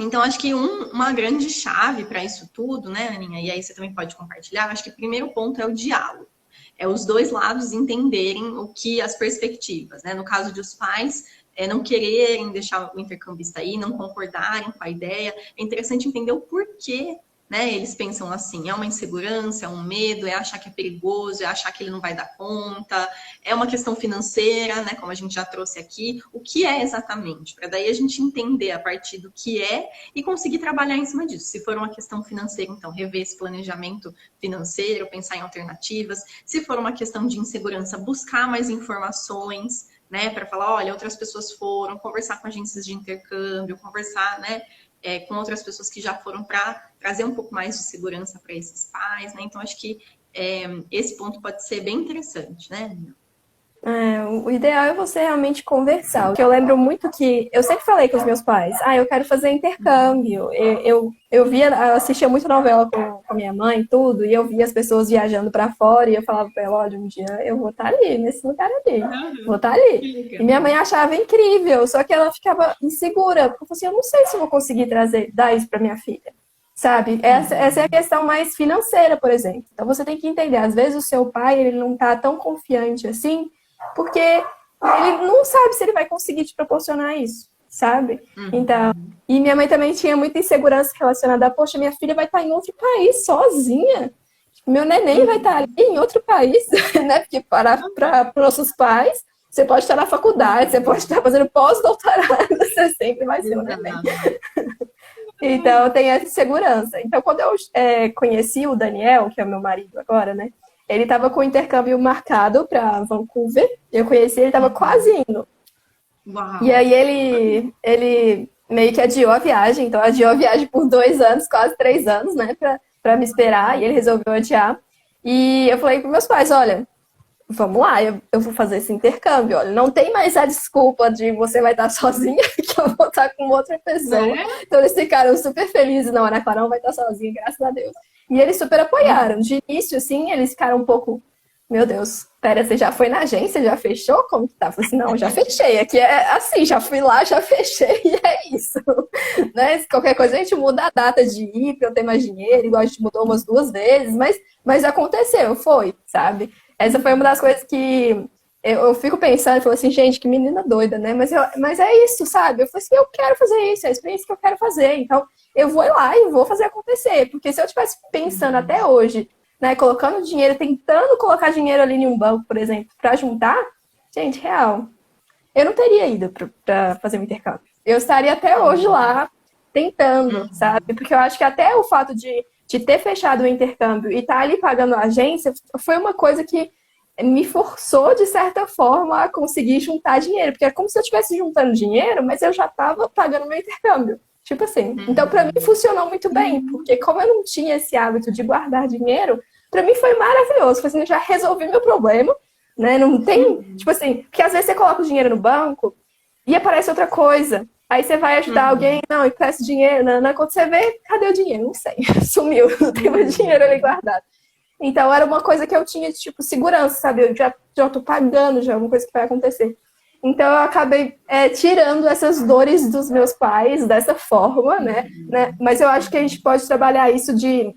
Então, acho que uma grande chave para isso tudo, né, Aninha, e aí você também pode compartilhar, acho que o primeiro ponto é o diálogo. É os dois lados entenderem o que as perspectivas, né? No caso de os pais não quererem deixar o intercambista aí, não concordarem com a ideia, é interessante entender o porquê, né? Eles pensam assim, é uma insegurança, é um medo, é achar que é perigoso, é achar que ele não vai dar conta, é uma questão financeira, né? Como a gente já trouxe aqui, o que é exatamente? Para daí a gente entender a partir do que é e conseguir trabalhar em cima disso. Se for uma questão financeira, então rever esse planejamento financeiro, pensar em alternativas. Se for uma questão de insegurança, buscar mais informações, né? Para falar, olha, outras pessoas foram, conversar com agências de intercâmbio, conversar, né? Com outras pessoas que já foram para trazer um pouco mais de segurança para esses pais, né? Então, acho que esse ponto pode ser bem interessante, né? O ideal é você realmente conversar. Porque eu lembro muito que eu sempre falei com os meus pais, eu quero fazer intercâmbio. Eu assistia muito novela com a minha mãe, tudo, e eu via as pessoas viajando para fora, e eu falava para ela, olha, um dia eu vou estar ali, nesse lugar ali, vou estar ali. E minha mãe achava incrível, só que ela ficava insegura, porque eu falei assim, eu não sei se eu vou conseguir dar isso para minha filha. Sabe? Essa é a questão mais financeira, por exemplo. Então você tem que entender, às vezes o seu pai ele não está tão confiante assim, porque ele não sabe se ele vai conseguir te proporcionar isso, sabe? Então, e minha mãe também tinha muita insegurança relacionada a, poxa, minha filha vai estar em outro país sozinha. Meu neném vai estar ali em outro país, né? Porque para nossos pais, você pode estar na faculdade, você pode estar fazendo pós-doutorado, você sempre vai ser um neném. Então, tem essa insegurança. Então, quando eu conheci o Daniel, que é o meu marido agora, né? Ele estava com o intercâmbio marcado para Vancouver. Eu conheci, ele estava quase indo. Uau. E aí ele meio que adiou a viagem. Então, adiou a viagem por 2 anos, quase 3 anos, né? Para me esperar. E ele resolveu adiar. E eu falei para meus pais, olha, vamos lá, eu vou fazer esse intercâmbio. Olha, não tem mais a desculpa de você vai estar sozinha, que eu vou estar com outra pessoa. Então, eles ficaram super felizes. Não, Ana Clara não vai estar sozinha, graças a Deus. E eles super apoiaram. De início, assim, eles ficaram um pouco... Meu Deus, pera, você já foi na agência? Já fechou? Como que tá? Eu falei assim, não, já fechei. Aqui é assim, já fui lá, já fechei e é isso. Né? Se qualquer coisa a gente muda a data de ir para eu ter mais dinheiro, igual a gente mudou umas 2 vezes, mas aconteceu, foi, sabe? Essa foi uma das coisas que eu fico pensando e falo assim, gente, que menina doida, né? Mas é isso, sabe? Eu falei assim, eu quero fazer isso, é a experiência que eu quero fazer. Então, eu vou lá e vou fazer acontecer. Porque se eu estivesse pensando até hoje, né, colocando dinheiro, tentando colocar dinheiro ali em um banco, por exemplo, para juntar, gente, real, eu não teria ido para fazer um intercâmbio. Eu estaria até hoje lá tentando, sabe? Porque eu acho que até o fato de ter fechado o intercâmbio e estar ali pagando a agência foi uma coisa que me forçou, de certa forma, a conseguir juntar dinheiro. Porque é como se eu estivesse juntando dinheiro, mas eu já estava pagando meu intercâmbio. Tipo assim. Então, para mim, funcionou muito bem. Porque como eu não tinha esse hábito de guardar dinheiro, para mim foi maravilhoso. Foi assim, eu já resolvi meu problema, né? Não tem... Tipo assim, porque às vezes você coloca o dinheiro no banco e aparece outra coisa. Aí você vai ajudar alguém, não, empresta dinheiro, não. Quando você vê, cadê o dinheiro? Não sei. Sumiu. Não tem mais dinheiro ali guardado. Então, era uma coisa que eu tinha, tipo, segurança, sabe? Eu já tô pagando, já é uma coisa que vai acontecer. Então, eu acabei tirando essas dores dos meus pais dessa forma, né? Mas eu acho que a gente pode trabalhar isso de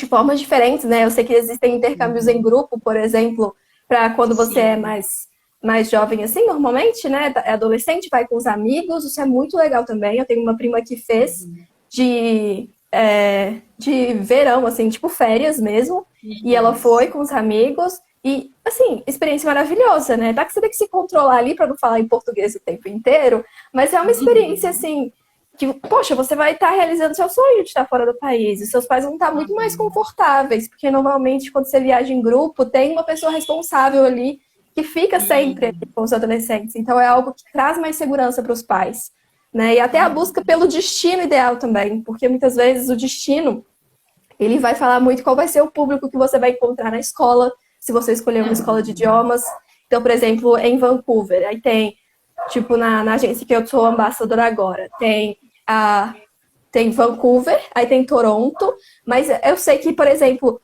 formas diferentes, né? Eu sei que existem intercâmbios em grupo, por exemplo, para quando você é mais jovem, assim, normalmente, né? É adolescente, vai com os amigos, isso é muito legal também. Eu tenho uma prima que fez de verão, assim, tipo férias mesmo. E ela foi com os amigos e, assim, experiência maravilhosa, né? Tá que você tem que se controlar ali para não falar em português o tempo inteiro, mas é uma experiência, assim, que, poxa, você vai estar realizando seu sonho de estar fora do país e seus pais vão estar muito mais confortáveis, porque normalmente quando você viaja em grupo, tem uma pessoa responsável ali que fica sempre ali com os adolescentes. Então, é algo que traz mais segurança para os pais, né? E até a busca pelo destino ideal também, porque muitas vezes o destino, ele vai falar muito qual vai ser o público que você vai encontrar na escola, se você escolher uma escola de idiomas. Então, por exemplo, em Vancouver, aí tem, tipo, na agência que eu sou ambassadora agora, tem Vancouver, aí tem Toronto, mas eu sei que, por exemplo,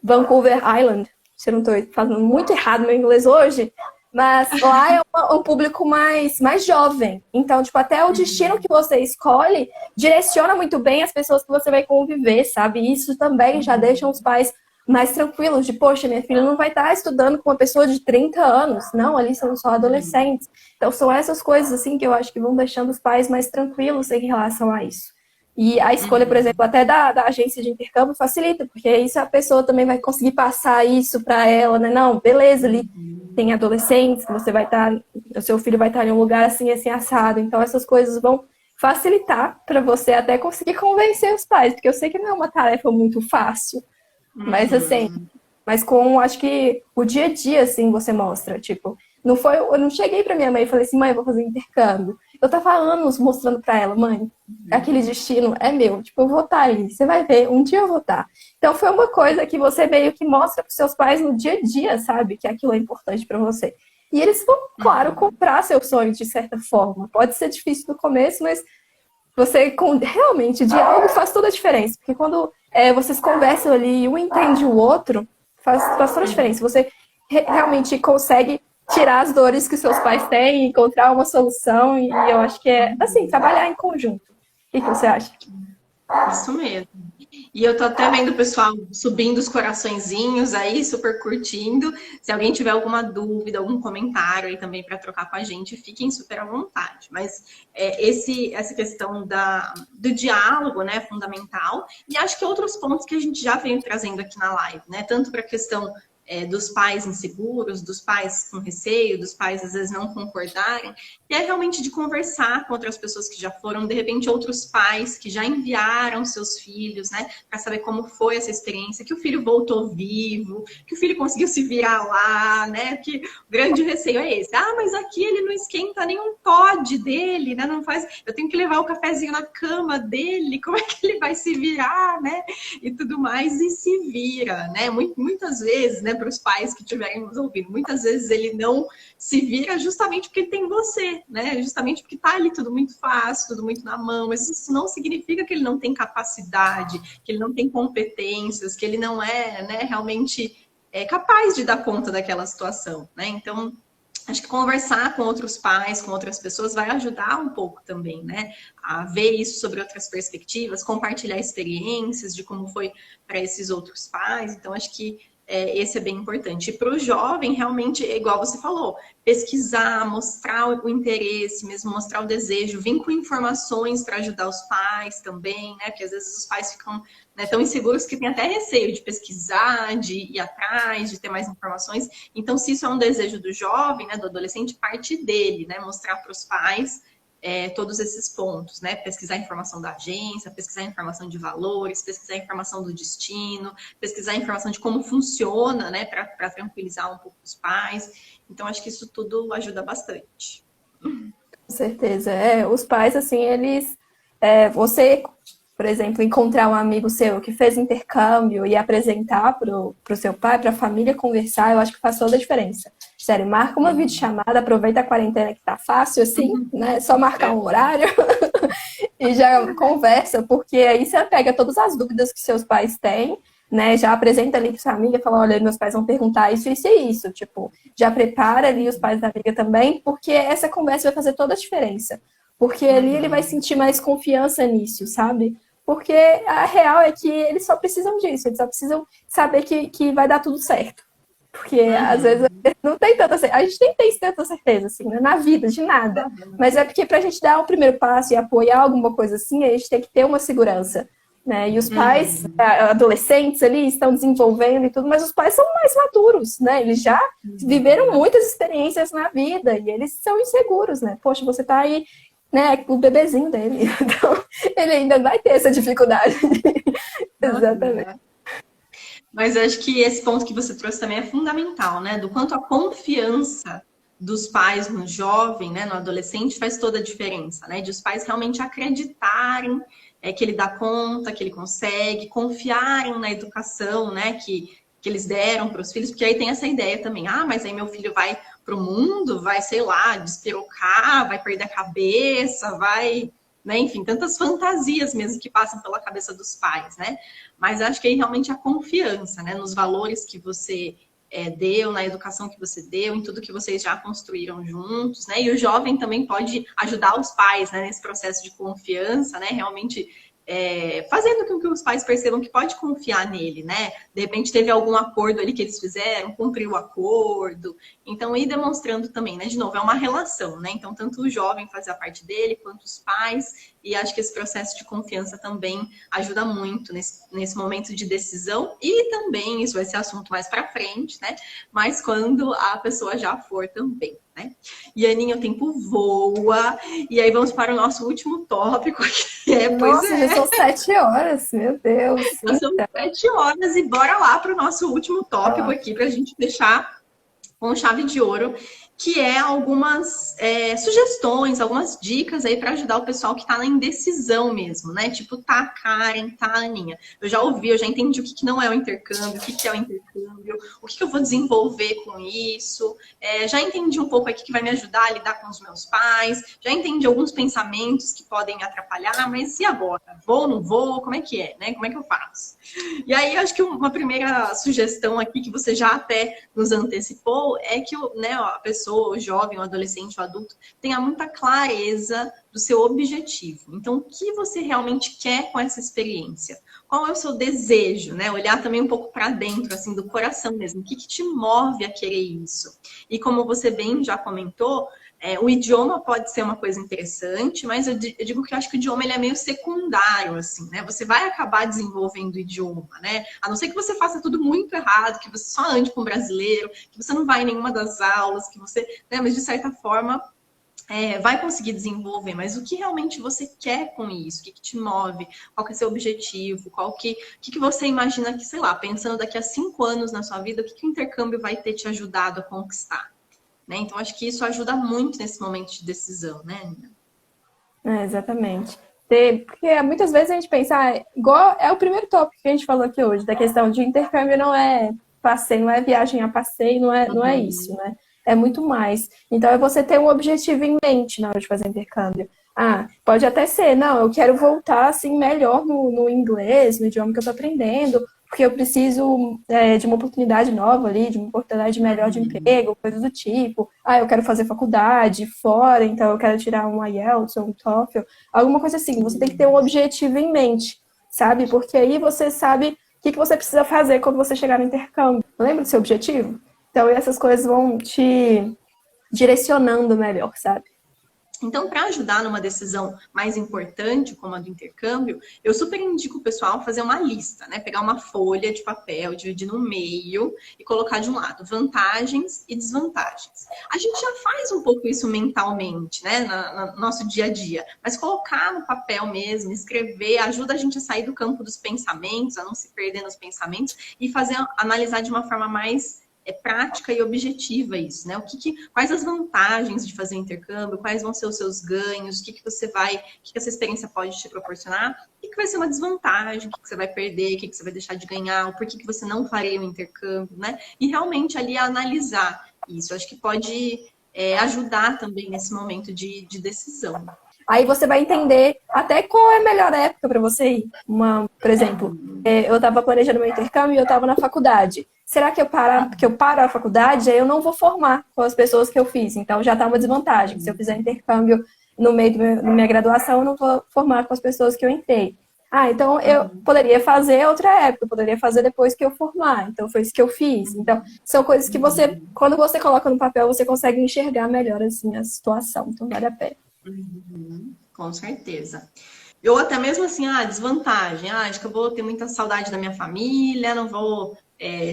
Vancouver Island, se eu não estou falando muito errado meu inglês hoje, mas lá é um público mais jovem. Então, tipo, até o destino que você escolhe direciona muito bem as pessoas que você vai conviver, sabe? E isso também já deixa os pais mais tranquilos, de, poxa, minha filha não vai estar estudando com uma pessoa de 30 anos. Não, ali são só adolescentes. Então, são essas coisas, assim, que eu acho que vão deixando os pais mais tranquilos em relação a isso. E a escolha, por exemplo, até da agência de intercâmbio facilita, porque isso a pessoa também vai conseguir passar isso para ela, né? Não, beleza, ali tem adolescentes, você vai estar, o seu filho vai estar em um lugar assim, assim, assado. Então, essas coisas vão facilitar para você até conseguir convencer os pais, porque eu sei que não é uma tarefa muito fácil. Mas assim, acho que o dia a dia, assim, você mostra, tipo, eu não cheguei pra minha mãe e falei assim, mãe, eu vou fazer intercâmbio. Eu tava há anos mostrando pra ela, mãe, aquele destino é meu, tipo, eu vou estar ali, você vai ver, um dia eu vou estar. Então foi uma coisa que você meio que mostra pros seus pais no dia a dia, sabe, que aquilo é importante pra você. E eles vão, claro, comprar seu sonho de certa forma. Pode ser difícil no começo, mas você realmente, diálogo faz toda a diferença, porque quando vocês conversam ali e um entende o outro, faz toda a diferença. Você realmente consegue tirar as dores que seus pais têm, encontrar uma solução, e eu acho que é, assim, trabalhar em conjunto. O que você acha? Isso mesmo. E eu tô até vendo o pessoal subindo os coraçõezinhos aí, super curtindo. Se alguém tiver alguma dúvida, algum comentário aí também para trocar com a gente, fiquem super à vontade. Mas essa questão do diálogo, né, é fundamental. E acho que outros pontos que a gente já veio trazendo aqui na live, né? Tanto para a questão dos pais inseguros, dos pais com receio, dos pais às vezes não concordarem, e é realmente de conversar com outras pessoas que já foram, de repente outros pais que já enviaram seus filhos, né, para saber como foi essa experiência, que o filho voltou vivo, que o filho conseguiu se virar lá, né, que o grande receio é esse, mas aqui ele não esquenta nenhum Todd dele, né, não faz, eu tenho que levar o cafezinho na cama dele, como é que ele vai se virar, né, e tudo mais, e se vira, né, muitas vezes, né, para os pais que estiverem nos ouvindo. Muitas vezes ele não se vira justamente porque tem você, né? Justamente porque tá ali tudo muito fácil, tudo muito na mão, mas isso não significa que ele não tem capacidade, que ele não tem competências, que ele não é, né, realmente capaz de dar conta daquela situação, né? Então, acho que conversar com outros pais, com outras pessoas, vai ajudar um pouco também, né? A ver isso sobre outras perspectivas, compartilhar experiências de como foi para esses outros pais. Então, acho que esse é bem importante. E para o jovem, realmente, igual você falou, pesquisar, mostrar o interesse, mesmo mostrar o desejo, vir com informações para ajudar os pais também, né? Porque às vezes os pais ficam, né, tão inseguros que tem até receio de pesquisar, de ir atrás, de ter mais informações. Então, se isso é um desejo do jovem, né, do adolescente, parte dele, né? Mostrar para os pais todos esses pontos, né? Pesquisar a informação da agência, pesquisar a informação de valores, pesquisar a informação do destino, pesquisar a informação de como funciona, né? Para tranquilizar um pouco os pais. Então, acho que isso tudo ajuda bastante. Com certeza. Os pais, assim, eles... você, por exemplo, encontrar um amigo seu que fez intercâmbio e apresentar pro seu pai, para a família conversar, eu acho que faz toda a diferença. Sério, marca uma videochamada, aproveita a quarentena que tá fácil, assim, né? Só marcar um horário e já conversa, porque aí você pega todas as dúvidas que seus pais têm, né? Já apresenta ali para sua amiga, fala, olha, meus pais vão perguntar isso, isso e isso. Tipo, já prepara ali os pais da amiga também, porque essa conversa vai fazer toda a diferença. Porque ali ele vai sentir mais confiança nisso, sabe? Porque a real é que eles só precisam disso, eles só precisam saber que vai dar tudo certo. Porque às vezes não tem tanta certeza, a gente nem tem tanta certeza, assim, né? Na vida, de nada. Mas é porque pra gente dar o primeiro passo e apoiar alguma coisa assim, a gente tem que ter uma segurança, né? E os pais, adolescentes ali, estão desenvolvendo e tudo, mas os pais são mais maduros, né? Eles já viveram muitas experiências na vida e eles são inseguros, né? Poxa, você tá aí, né, o bebezinho dele, então ele ainda vai ter essa dificuldade. Exatamente. Mas eu acho que esse ponto que você trouxe também é fundamental, né? Do quanto a confiança dos pais no jovem, né, no adolescente, faz toda a diferença, né? De os pais realmente acreditarem que ele dá conta, que ele consegue, confiarem na educação, né, que eles deram para os filhos, porque aí tem essa ideia também, mas aí meu filho vai para o mundo, vai, sei lá, despirocar, vai perder a cabeça, vai, né, enfim, tantas fantasias mesmo que passam pela cabeça dos pais, né? Mas acho que aí realmente a confiança, né, nos valores que você deu, na educação que você deu, em tudo que vocês já construíram juntos, né? E o jovem também pode ajudar os pais, né, nesse processo de confiança, né? Realmente fazendo com que os pais percebam que pode confiar nele, né? De repente teve algum acordo ali que eles fizeram, cumpriu o acordo. Então, ir demonstrando também, né? De novo, é uma relação, né? Então, tanto o jovem fazer a parte dele, quanto os pais. E acho que esse processo de confiança também ajuda muito nesse momento de decisão. E também, isso vai ser assunto mais para frente, né? Mas quando a pessoa já for também, né? E Aninha, o tempo voa. E aí vamos para o nosso último tópico, que Nossa, já são 7 horas, meu Deus. Já são 7 horas e bora lá para o nosso último tópico aqui, para a gente fechar com chave de ouro, que é algumas sugestões, algumas dicas aí para ajudar o pessoal que está na indecisão mesmo, né? Tipo, tá Karen, tá Aninha. Eu já ouvi, eu já entendi o que não é o intercâmbio, o que é o intercâmbio, o que eu vou desenvolver com isso. Já entendi um pouco aqui que vai me ajudar a lidar com os meus pais, já entendi alguns pensamentos que podem atrapalhar, mas e agora? Vou ou não vou? Como é que é, né? Como é que eu faço? E aí, acho que uma primeira sugestão aqui, que você já até nos antecipou, é que a pessoa, o jovem, o adolescente, o adulto, tenha muita clareza do seu objetivo. Então, o que você realmente quer com essa experiência? Qual é o seu desejo, né? Olhar também um pouco para dentro, assim, do coração mesmo. O que te move a querer isso? E como você bem já comentou, o idioma pode ser uma coisa interessante, mas eu digo que eu acho que o idioma ele é meio secundário, assim, né? Você vai acabar desenvolvendo o idioma, né? A não ser que você faça tudo muito errado, que você só ande com um brasileiro, que você não vai em nenhuma das aulas, que você, né? Mas de certa forma vai conseguir desenvolver. Mas o que realmente você quer com isso? O que te move? Qual que é seu objetivo? O que você imagina que, sei lá, pensando daqui a 5 anos na sua vida, o que o intercâmbio vai ter te ajudado a conquistar? Né? Então, acho que isso ajuda muito nesse momento de decisão, né, Nina? Exatamente. Porque muitas vezes a gente pensa, igual é o primeiro tópico que a gente falou aqui hoje, da questão de intercâmbio não é passeio, não é viagem a passeio, não é isso, né? É muito mais. Então, é você ter um objetivo em mente na hora de fazer intercâmbio. Pode até ser, não, eu quero voltar assim melhor no inglês, no idioma que eu estou aprendendo, porque eu preciso de uma oportunidade nova ali, de uma oportunidade melhor de emprego, coisas do tipo. Eu quero fazer faculdade fora, então eu quero tirar um IELTS ou um TOEFL, alguma coisa assim. Você tem que ter um objetivo em mente, sabe? Porque aí você sabe o que você precisa fazer quando você chegar no intercâmbio. Lembra do seu objetivo? Então essas coisas vão te direcionando melhor, sabe? Então, para ajudar numa decisão mais importante, como a do intercâmbio, eu super indico o pessoal fazer uma lista, né? Pegar uma folha de papel, dividir no meio e colocar de um lado vantagens e desvantagens. A gente já faz um pouco isso mentalmente, né? No nosso dia a dia. Mas colocar no papel mesmo, escrever, ajuda a gente a sair do campo dos pensamentos, a não se perder nos pensamentos e analisar de uma forma mais prática e objetiva isso, né? Quais as vantagens de fazer intercâmbio, quais vão ser os seus ganhos, o que essa experiência pode te proporcionar, o que vai ser uma desvantagem, o que você vai perder, o que você vai deixar de ganhar, o porquê que você não faria o intercâmbio, né? E realmente ali analisar isso. Eu acho que pode ajudar também nesse momento de decisão. Aí você vai entender até qual é a melhor época para você ir. Por exemplo, eu estava planejando meu intercâmbio e eu estava na faculdade. Será que eu paro a faculdade? Aí eu não vou formar com as pessoas que eu fiz. Então já está uma desvantagem. Se eu fizer intercâmbio no meio da minha graduação, eu não vou formar com as pessoas que eu entrei. Então eu poderia fazer outra época, eu poderia fazer depois que eu formar. Então foi isso que eu fiz. Então são coisas que quando você coloca no papel, você consegue enxergar melhor assim a situação. Então vale a pena. Com certeza. Ou até mesmo assim, desvantagem. Acho que eu vou ter muita saudade da minha família, não vou,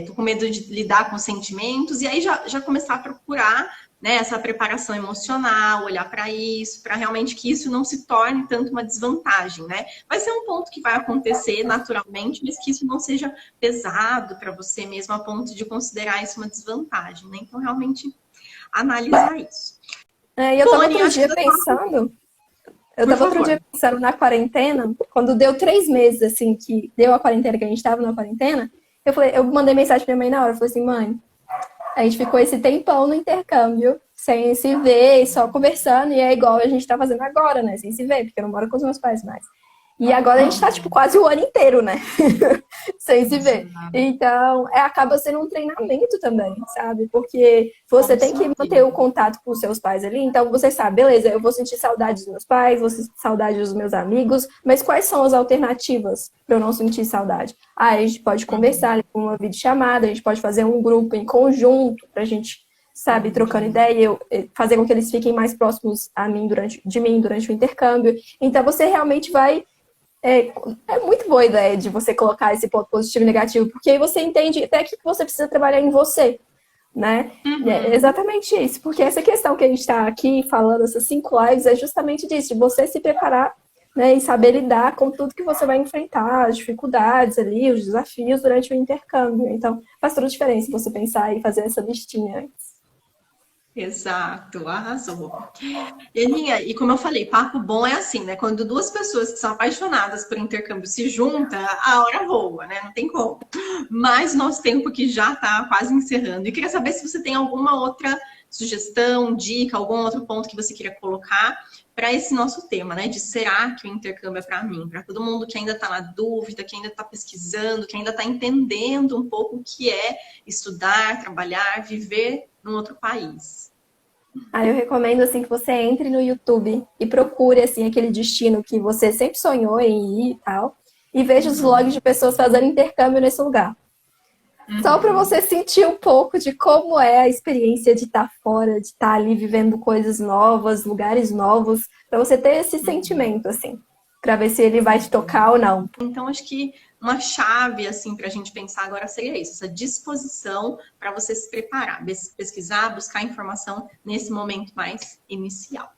tô com medo de lidar com sentimentos. E aí já começar a procurar, né, essa preparação emocional, olhar para isso, para realmente que isso não se torne tanto uma desvantagem, né? Vai ser um ponto que vai acontecer naturalmente, mas que isso não seja pesado para você mesmo a ponto de considerar isso uma desvantagem, né? Então, realmente, analisar isso. E eu tava outro dia pensando, na quarentena, quando deu 3 meses, assim, que deu a quarentena, que a gente tava na quarentena, eu mandei mensagem pra minha mãe na hora, eu falei assim, mãe, a gente ficou esse tempão no intercâmbio, sem se ver, só conversando, e é igual a gente tá fazendo agora, né? Sem se ver, porque eu não moro com os meus pais mais. E agora a gente tá, tipo, quase o ano inteiro, né? Sem se ver. Então, acaba sendo um treinamento também, sabe? Porque você tem que manter o contato com os seus pais ali. Então, você sabe, beleza, eu vou sentir saudade dos meus pais, vou sentir saudade dos meus amigos, mas quais são as alternativas para eu não sentir saudade? A gente pode conversar com uma videochamada, a gente pode fazer um grupo em conjunto pra gente, sabe, trocando ideia, fazer com que eles fiquem mais próximos de mim durante o intercâmbio. Então, você realmente vai... É muito boa a ideia de você colocar esse ponto positivo e negativo, porque aí você entende até que você precisa trabalhar em você, né? É exatamente isso, porque essa questão que a gente está aqui falando, essas 5 lives, é justamente disso, de você se preparar, né, e saber lidar com tudo que você vai enfrentar, as dificuldades ali, os desafios durante o intercâmbio. Então, faz toda a diferença você pensar e fazer essa listinha antes. Exato, arrasou. Elinha, e como eu falei, papo bom é assim, né? Quando duas pessoas que são apaixonadas por intercâmbio se juntam, a hora voa, né? Não tem como. Mas nosso tempo que já está quase encerrando. E queria saber se você tem alguma outra sugestão, dica, algum outro ponto que você queria colocar para esse nosso tema, né? De será que o intercâmbio é para mim? Para todo mundo que ainda está na dúvida, que ainda está pesquisando, que ainda está entendendo um pouco o que é estudar, trabalhar, viver num outro país. Eu recomendo assim que você entre no YouTube e procure assim aquele destino que você sempre sonhou em ir e tal, e veja os vlogs de pessoas fazendo intercâmbio nesse lugar. Só para você sentir um pouco de como é a experiência de estar fora, de estar ali vivendo coisas novas, lugares novos, para você ter esse sentimento assim, para ver se ele vai te tocar ou não. Então, acho que uma chave, assim, para a gente pensar agora seria isso, essa disposição para você se preparar, pesquisar, buscar informação nesse momento mais inicial.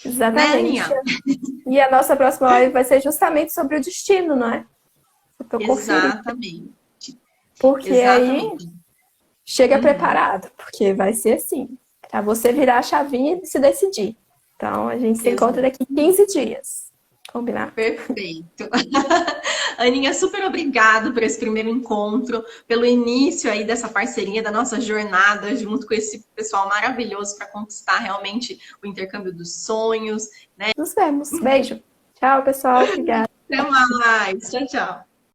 Exatamente. Né, e a nossa próxima live vai ser justamente sobre o destino, não é? Exatamente. Porque aí chega preparado, porque vai ser assim, para você virar a chavinha e se decidir. Então, a gente se encontra daqui 15 dias. Combinar? Perfeito. Aninha, super obrigada por esse primeiro encontro, pelo início aí dessa parceria, da nossa jornada junto com esse pessoal maravilhoso para conquistar realmente o intercâmbio dos sonhos, né? Nos vemos. Beijo. Tchau, pessoal. Obrigada. Até mais. Tchau, tchau.